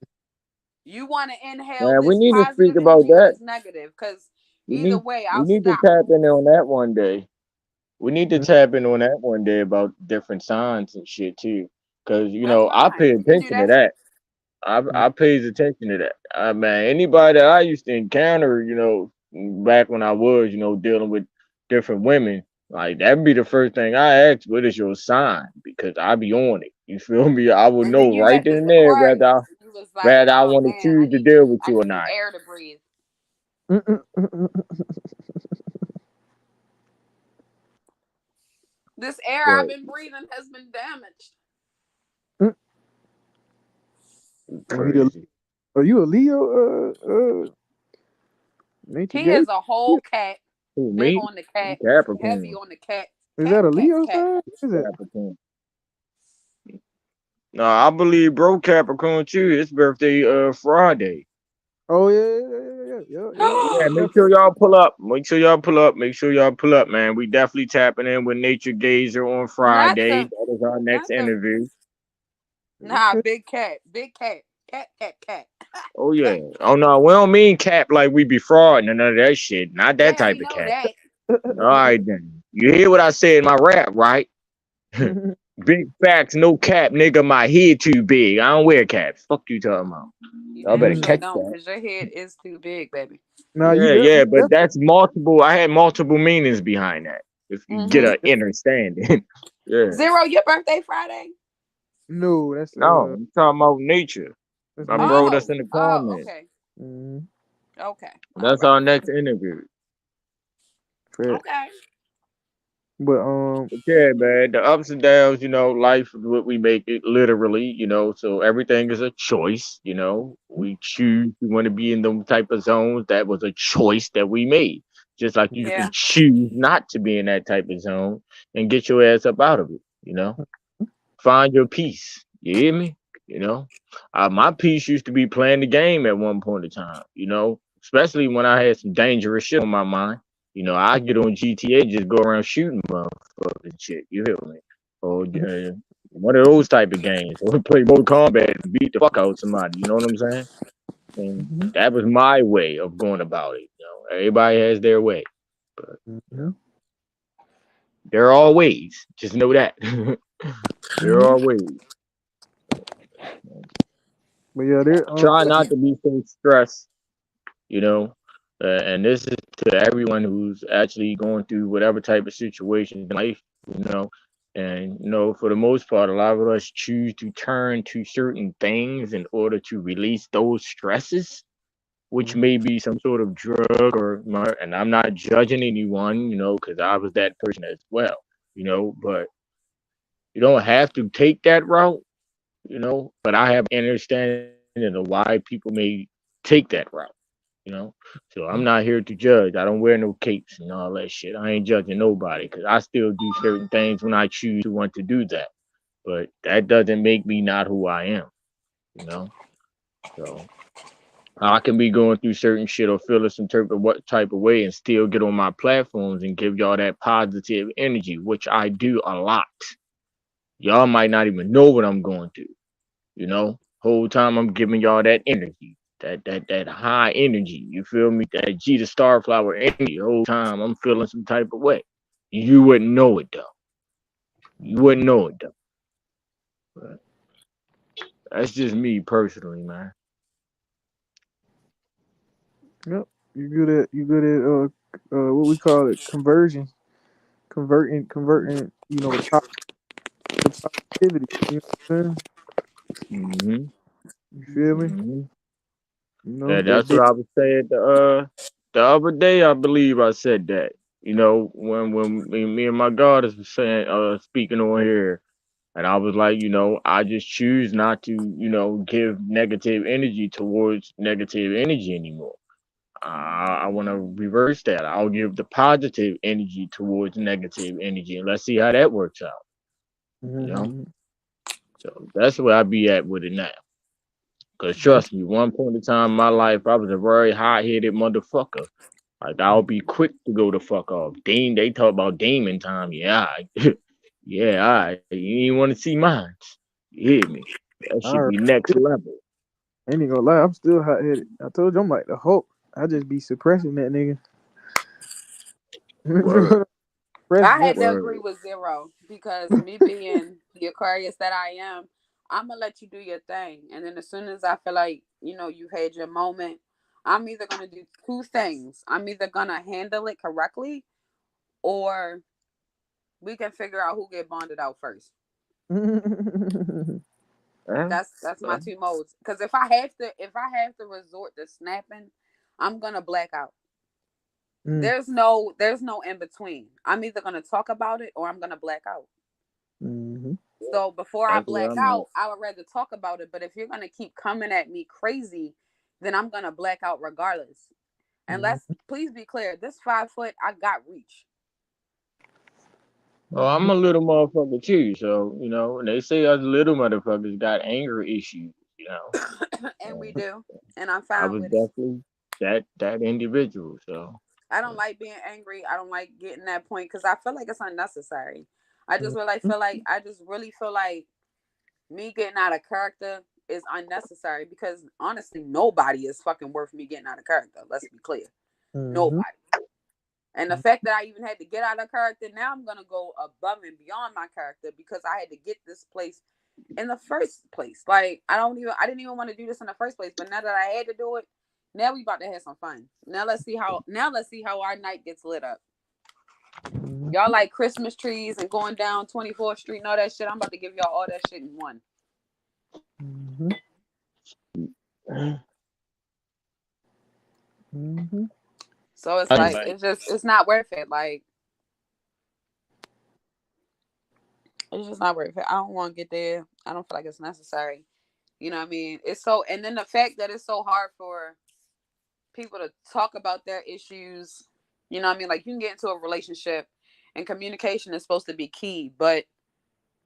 You want to inhale Man, we this need to speak positive about energy or that. this negative? Because We either need way, we I'll need to stop. tap in on that one day. We need to Mhm. tap in on that one day about different signs and shit too. Cause That's I fine. pay We can do attention to that that. too. I pays attention to that. Man, anybody that I used to encounter, back when I was, dealing with different women, like that'd be the first thing I ask, what is your sign? Because I be on it. You feel me? I would And then know you right met then this and there Aquarius. You was like, whether I oh want to man, choose to deal with I you or need some not. air to breathe. This air I've But been breathing has been damaged. Oh, he a, crazy. are you a Leo? Nature He Gay? is a whole cat, Who big me? on the cat, heavy Capricorn. on the cat. Is Cat, that a cat, Leo cat. sign? Is it? Capricorn. No, I believe bro Capricorn too. His birthday Friday. Oh yeah. Yeah, make Def- sure y'all pull up. Make sure y'all pull up. Make sure y'all pull up, man. We definitely tapping in with Nature Gazer on not Friday. the, That is our not next the, interview. nah, big cat, cat, cat, cat, Oh yeah. cat. Oh no, we don't mean cap like we be fraud and none of that shit. Not that Yeah, type we of know cat. that. All right then. You hear what I said in my rap, right? Big facts, no cap, nigga. My head too big. I don't wear caps. Fuck you talking about. You Y'all damn better sure catch don't, that. because your head is too big, baby. Nah, Yeah, you yeah, but definitely that's multiple. I had multiple meanings behind that. If you get Mm-hmm. a understanding. Yeah. Zero, your birthday Friday? no. That's No, I'm talking about nature. That's I next. wrote us Oh, in the oh, comments. okay, Mm-hmm. okay, all That's right, our next interview. Correct. okay. But Yeah, man. The ups and downs, life is what we make it literally. So everything is a choice. We choose we want to be in them type of zones. That was a choice that we made. Just like you can Yeah, choose not to be in that type of zone and get your ass up out of it. Find your peace. You hear me? You know, my peace used to be playing the game at one point in time. Especially when I had some dangerous shit on my mind. I get on GTA and just go around shooting motherfuckers and shit. You feel me? Or one of those type of games. Or play Mortal Kombat and beat the fuck out of somebody. You know what I'm saying? And mm-hmm. that was my way of going about it. Everybody has their way, but Mm-hmm. there are ways. Just know that there Mm-hmm. are ways. But yeah, there Try not to be so stressed, you know. And this is to everyone who's actually going through whatever type of situation in life, you know. And for the most part, a lot of us choose to turn to certain things in order to release those stresses, which may be some sort of drug and I'm not judging anyone, because I was that person as well. But you don't have to take that route. But I have understanding of why people may take that route. So I'm not here to judge. I don't wear no capes and all that shit. I ain't judging nobody because I still do certain things when I choose to want to do that. But that doesn't make me not who I am. So I can be going through certain shit or feeling some type of way and still get on my platforms and give y'all that positive energy, which I do a lot. Y'all might not even know what I'm going through. Whole time I'm giving y'all that energy, that high energy. You feel me? That G the Starflower energy. Whole time I'm feeling some type of way. You wouldn't know it though. You wouldn't know it though. But that's just me personally, man. yep. You good at what we call it conversion, converting. To positivity. You know what I'm saying? Mhm. You feel me? Mhm. Yeah, That that's big. what I was saying the other day. I believe I said that. When me and my goddess was saying speaking on here. And I was like, I just choose not to, give negative energy towards negative energy anymore. I want to reverse that. I'll give the positive energy towards negative energy, and let's see how that works out. You know, Mm-hmm. so that's where I be at with it now. Cause trust me, one point in time in my life, I was a very hot-headed motherfucker. Like I'll be quick to go the fuck off. They talk about demon time. Yeah, yeah, you ain't want to see mine. You hear me? That I should already be next did. level. Ain't even gonna lie, I'm still hot headed. I told you I'm like the Hulk. I just be suppressing that nigga. Word, I Suppressing had that. to agree word. with zero because me being the Aquarius that I am, I'm gonna let you do your thing, and then as soon as I feel like you've had your moment, I'm either gonna do two things. I'm either gonna handle it correctly, or we can figure out who get bonded out first. Huh? That's my two modes. Because if I have to resort to snapping, I'm gonna black out. Mm, There's no in between. I'm either gonna talk about it or I'm gonna black out. mhm, So before I That's where black I'm at. out, I would rather talk about it. But if you're gonna keep coming at me crazy, then I'm gonna black out regardless. And mhm, let's please be clear, this 5 foot, I got reach. Oh, I'm mhm. a little motherfucker too, so and they say us little motherfuckers got anger issues. And we And do. And I'm I fine was with it. definitely that individual. So I don't like being angry. I don't like getting that point because I feel like it's unnecessary. I just really feel like me getting out of character is unnecessary because honestly, nobody is fucking worth me getting out of character. Let's be clear. Mhm. Nobody. And the fact that I even had to get out of character, now I'm gonna go above and beyond my character because I had to get this place in the first place. Like I didn't even want to do this in the first place, but now that I had to do it, now we about to have some fun. Now let's see how our night gets lit up. Mhm. Y'all like Christmas trees and going down 24th Street and all that shit. I'm about to give y'all all that shit in one. Mhm. Mm-hmm. So it's I like like it's not worth it. Like it's just not worth it. I don't want to get there. I don't feel like it's necessary. You know what I mean? It's so, and then the fact that it's so hard for people to talk about their issues. You know what I mean? Like you can get into a relationship and communication is supposed to be key, but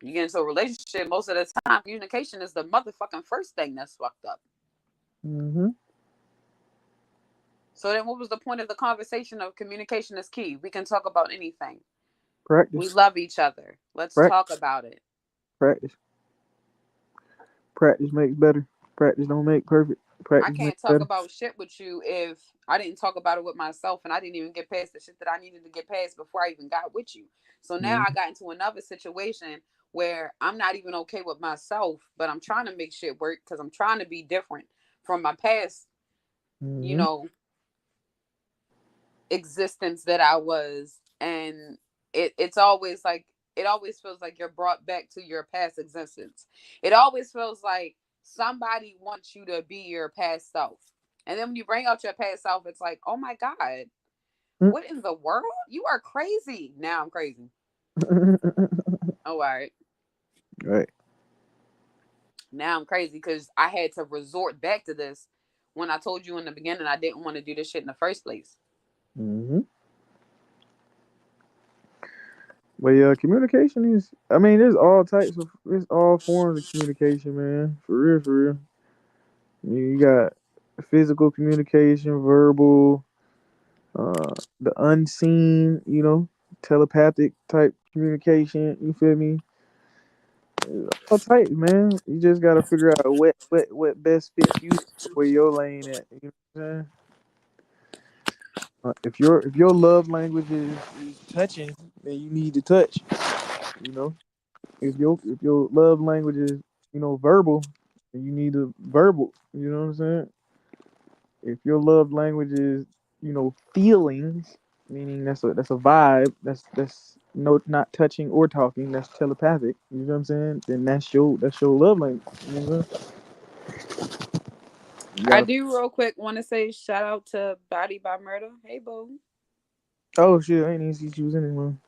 you get into a relationship, most of the time communication is the motherfucking first thing that's fucked up. Mm-hmm. So then what was the point of the conversation of communication is key? We can talk about anything. We Practice. love each other. Let's talk about it. Practice. Practice makes better. Practice don't make perfect. I Practice makes can't talk better. about shit with you if I didn't talk about it with myself and I didn't even get past the shit that I needed to get past before I even got with you. So now I Mm-hmm. got into another situation where I'm not even okay with myself, but I'm trying to make shit work because I'm trying to be different from my past, you Mm-hmm. know, existence that I was. And it's always like, it always feels like you're brought back to your past existence. It always feels like somebody wants you to be your past self. And then when you bring out your past self, it's like, oh my God, what in the world? You are crazy. Now I'm crazy. Oh, all right. Right. Now I'm crazy because I had to resort back to this when I told you in the beginning I didn't want to do this shit in the first place. Mm-hmm. But yeah, communication is. I mean, there's all types of. There's all forms of communication, man. For real, for real. You got physical communication, verbal, the unseen. Telepathic type communication. You feel me? All types, man. You just gotta figure out what best fits you, where your lane at. You know what I'm saying? If your love language is touching, then you need to touch. You know, if your love language is verbal, then you need to verbal. You know what I'm saying? If your love language is feelings, meaning that's a vibe. That's no not touching or talking. That's telepathic. You know what I'm saying? Then that's your love language. You know what I'm saying? You I gotta. do real quick want to say shout out to Body by Murder. Hey, boo. Oh shit! I ain't even see she was in it, man.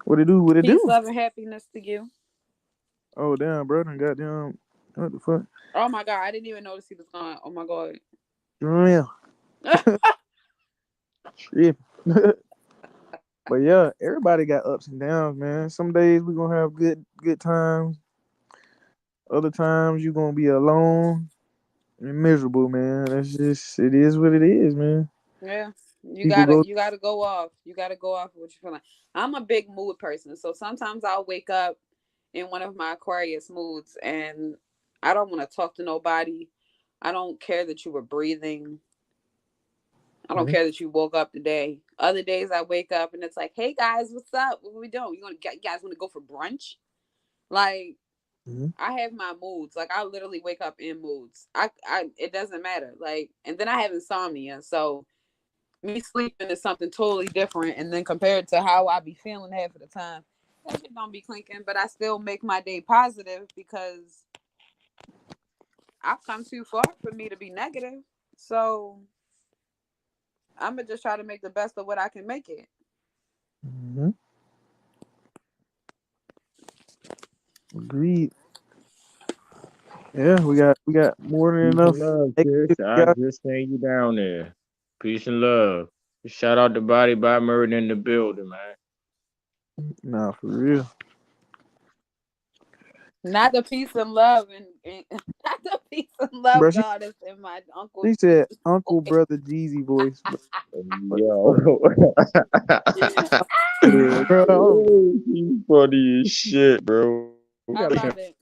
What it do? What it Peace, do? love, and happiness to you. Oh damn, bro! Done goddamn. What the fuck? Oh my God, I didn't even notice he was gone. Oh my God. Yeah. Shit. But yeah, everybody got ups and downs, man. Some days we gonna have good times. Other times you gonna be alone and miserable, man. That's just it is what it is, man. Yeah, you People gotta go. you gotta go off. You gotta go off what you're feeling. I'm a big mood person, so sometimes I'll wake up in one of my Aquarius moods, and I don't want to talk to nobody. I don't care that you were breathing. I don't Mhm. care that you woke up today. Other days I wake up and it's like, hey guys, what's up? What are we doing? You guys want to go for brunch? Like Mhm. I have my moods. Like I literally wake up in moods. I it doesn't matter. Like and then I have insomnia, so me sleeping is something totally different. And then compared to how I be feeling half of the time, that shit don't be clinking. But I still make my day positive because I've come too far for me to be negative. So I'm gonna just try to make the best of what I can make it. Mhm. Agreed. Yeah, we got more than peace and enough love, Chris. I negativity. just seen you down there. Peace and love. Shout out to Body by Murder in the building, man. Nah, for real. Not the peace and love and not the peace and Bro, love she, goddess in my Uncle she said Jesus Uncle voice. Brother Jeezy voice. Bro. What the fuck? Yo. Yeah, bro. You funny as shit, bro. You I gotta pin. love it.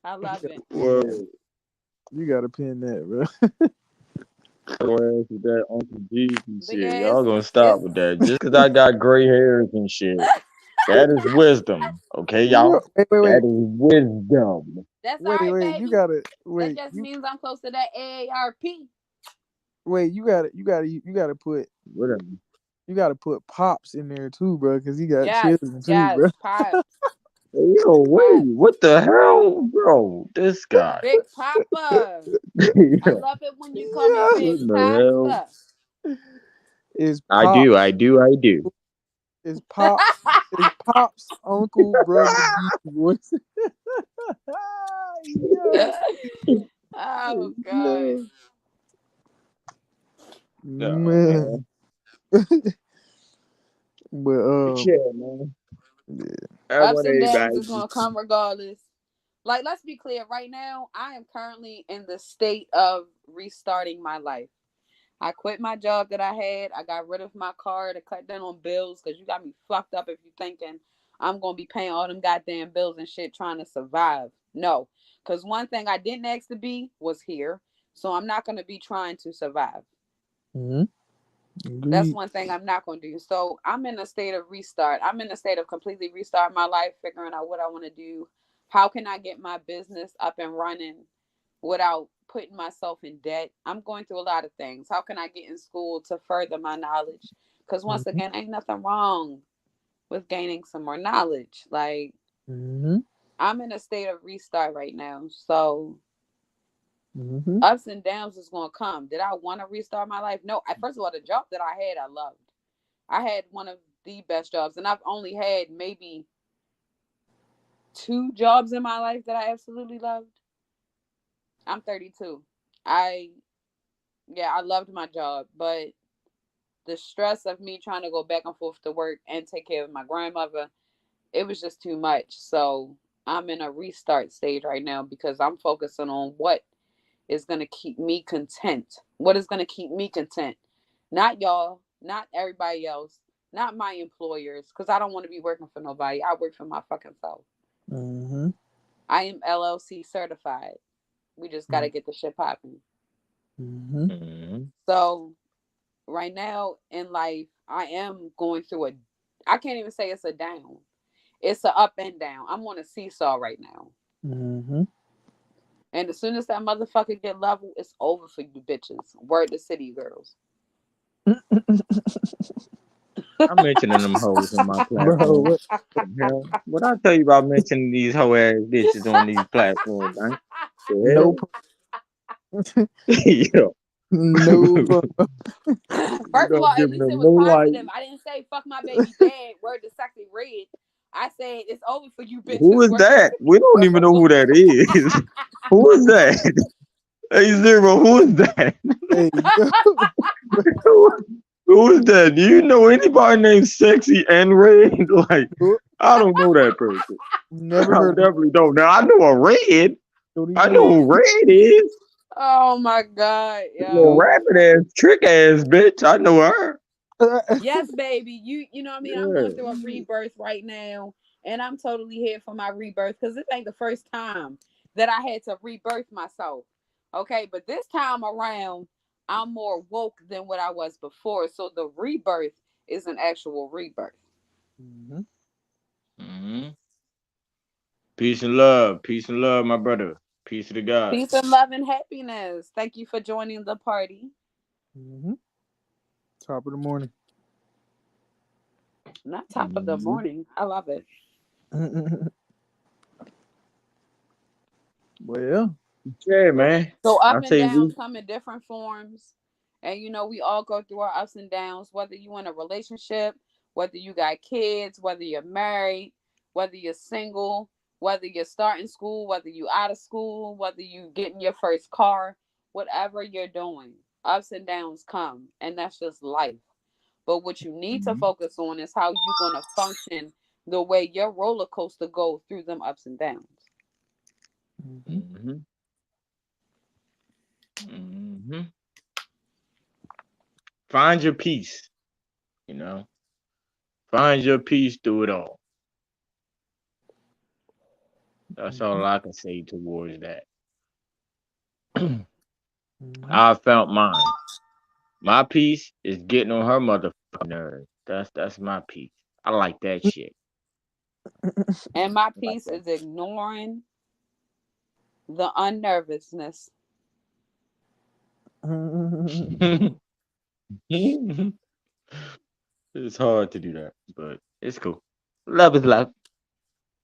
I You love gotta it. pin that. Word. You gotta pin that, bro. Your ass with that Uncle Jesus Big shit. ass Y'all gonna stop is with that. Just cause I got gray hairs and shit. That is wisdom. Okay, Bro, y'all? wait, wait, That wait, is wisdom. that's all wait, right, wait. You baby. gotta That wait. just You means I'm close to that AARP. wait. You gotta put Whatever. you gotta put pops in there too, bro, because he got Yes, children too, yes, bro. pops. Yo, wait, what the hell, bro? This guy. Big Papa. I Yo, love it when you call me Yeah. Big what the hell? Papa. Is I do, I pops do, I do. is pops is pops uncle brother D voice. Yes. Oh God. Yeah. No, Man. man. But But yeah, man. yeah. I Ups want and downs everybody is gonna come regardless. Like, let's be clear, right now, I am currently in the state of restarting my life. I quit my job that I had. I got rid of my car to cut down on bills because you got me fucked up if you thinking I'm gonna be paying all them goddamn bills and shit trying to survive. No, because one thing I didn't ask to be was here, so I'm not gonna be trying to survive. Mhm. That's Agreed. one thing I'm not going to do. So I'm in a state of restart. I'm in a state of completely restart my life, figuring out what I want to do. How can I get my business up and running without putting myself in debt? I'm going through a lot of things. How can I get in school to further my knowledge? Because once Mhm. again, ain't nothing wrong with gaining some more knowledge. Like, Mhm. I'm in a state of restart right now. So Mhm. ups and downs is going to come. Did I want to restart my life? No. First of all, the job that I had, I loved. I had one of the best jobs, and I've only had maybe two jobs in my life that I absolutely loved. I'm 32. I Yeah, I loved my job, but the stress of me trying to go back and forth to work and take care of my grandmother, it was just too much. So I'm in a restart stage right now because I'm focusing on what is going to keep me content. What is going to keep me content? Not y'all, not everybody else, not my employers, because I don't want to be working for nobody. I work for my fucking self. Mhm. I am LLC certified. We just got to get the shit popping. Mhm. Mm-hmm. So, right now in life, I am going through I can't even say it's a down. It's a up and down. I'm on a seesaw right now. Mhm. And as soon as that motherfucker get level, it's over for you bitches. Word to city girls. I'm mentioning them hoes on my Bro, platform. what? What the hell? What I tell you about mentioning these hoe ass bitches on these platforms, man? No, The hell? no, Yo. bro. First of all, Don't at give least it them was no light. positive. I didn't say fuck my baby dad. Word to sexy red. I said it's over for you Who bitches. is Word to that? We don't even know who that is. Who is that? Hey Zero, who is that? Hey, yo. who, who is that? Do you know anybody named Sexy and Red? Like, Nope. I don't know that person. Never I heard of him. definitely don't. Now I know a Red. Don't even I know know who Red is. Oh my god, Little yo. rabbit ass, trick ass bitch. I know her. him. Yes, baby. You know what I mean? I'm going Yeah. through a rebirth right now. And I'm totally here for my rebirth because this ain't the first time that I had to rebirth myself. Okay, but this time around, I'm more woke than what I was before. So the rebirth is an actual rebirth. Mhm. hmm Peace and love. Peace and love, my brother. Peace to the God. Peace and love and happiness. Thank you for joining the party. Mhm. Top of the morning. Not top of the hmm morning. I love it. Well, Yeah, man. So up I and say downs we. come in different forms. And we all go through our ups and downs, whether you in a relationship, whether you got kids, whether you're married, whether you're single, whether you're starting school, whether you out of school, whether you getting your first car, whatever you're doing, ups and downs come. And that's just life. But what you need to hmm focus on is how you're gonna function the way your roller coaster go through them ups and downs. mhm. hmm hmm Find your peace. You know, find your peace through it all. That's all Mhm. I can say towards that. Mhm. I found mine. My peace is getting on her motherfucking nerves. That's my peace. I like that shit. And my I like piece that. is ignoring the unnervousness. It's hard to do that, but it's cool. Love is love.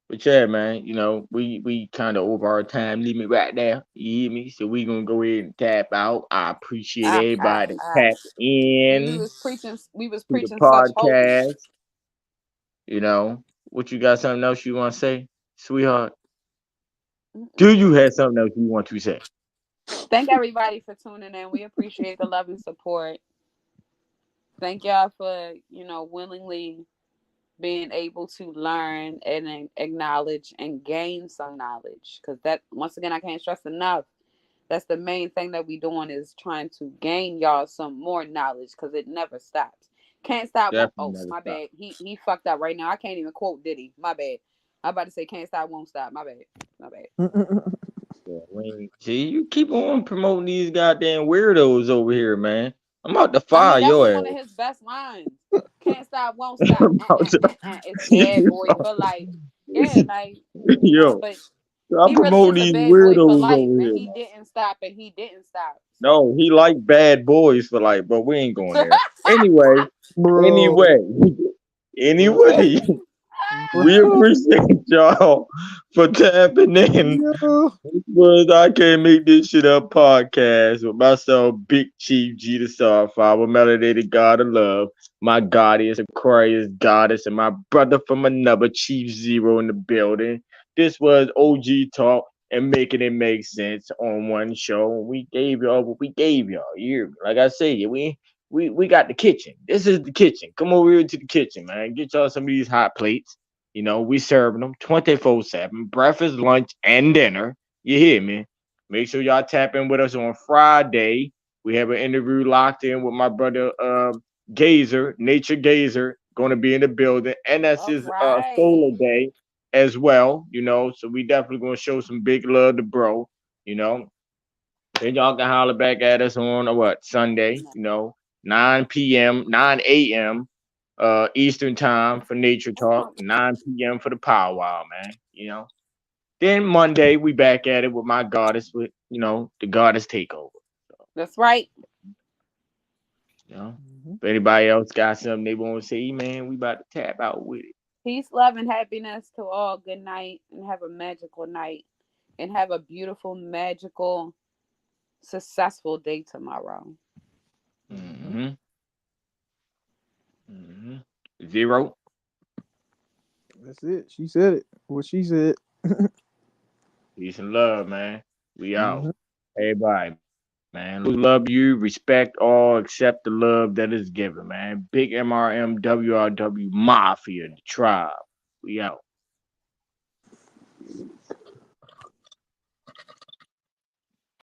But yeah, man, we kind of over our time limit right now. You hear me? So we gonna go ahead and tap out. I appreciate Ah, ah, everybody that ah. tapped in We was to the preaching such holy. podcast. What you got something else you want to say, sweetheart? Do you have something else you want to say? Thank everybody for tuning in. We appreciate the love and support. Thank y'all for, willingly being able to learn and acknowledge and gain some knowledge. Because that, once again, I can't stress enough. That's the main thing that we doing is trying to gain y'all some more knowledge because it never stops. Can't stop. Won't. Definitely Oh, never my stop. bad. He fucked up right now. I can't even quote Diddy. My bad. I about to say can't stop, won't stop. My bad. My bad. Yeah, see, you keep on promoting these goddamn weirdos over here, man. I'm about to I fire mean, that's your one of ass. his best lines. Can't stop, won't stop. I'm about to, It's bad boy for life. Yeah, like, yo, but stop he really promoting is a these bad boy for weirdos life, over and here, he man. didn't stop, and he didn't stop. No, he like bad boys for like, but we ain't going So, there. Anyway, Bro. anyway, What? anyway, we Bro. appreciate y'all for tapping in. Yo. This was I Can't Make This Shit Up podcast with myself, Big Chief G the Starfire, Melody the God of Love, my goddess, Aquarius goddess, and my brother from another, Chief Zero in the building. This was OG Talk and Making It Make Sense on one show. We gave y'all what we gave y'all. You hear me? Like I say, we got the kitchen. This is the kitchen. Come over here to the kitchen, man. Get y'all some of these hot plates. We serving them 24/7, breakfast, lunch, and dinner. You hear me? Make sure y'all tap in with us on Friday. We have an interview locked in with my brother Gazer, Nature Gazer, going to be in the building, and that's all his solar right. day as well. So we definitely gonna show some big love to bro. You know, then y'all can holler back at us on what Sunday. 9 p.m., 9 a.m. Eastern time for Nature Talk, 9 p.m. for the powwow, man. Then Monday we back at it with my goddess with the goddess takeover. That's right. You know, Mhm. if anybody else got something they want to say, man, we about to tap out with it. Peace, love, and happiness to all. Good night, and have a magical night, and have a beautiful, magical, successful day tomorrow. Mhm. hmm hmm Zero. That's it. She said it. What she said. Peace and love, man. We out. Mhm. Everybody, man. Love you. Respect all. Accept the love that is given, man. Big MRM WRW Mafia, the tribe. We out.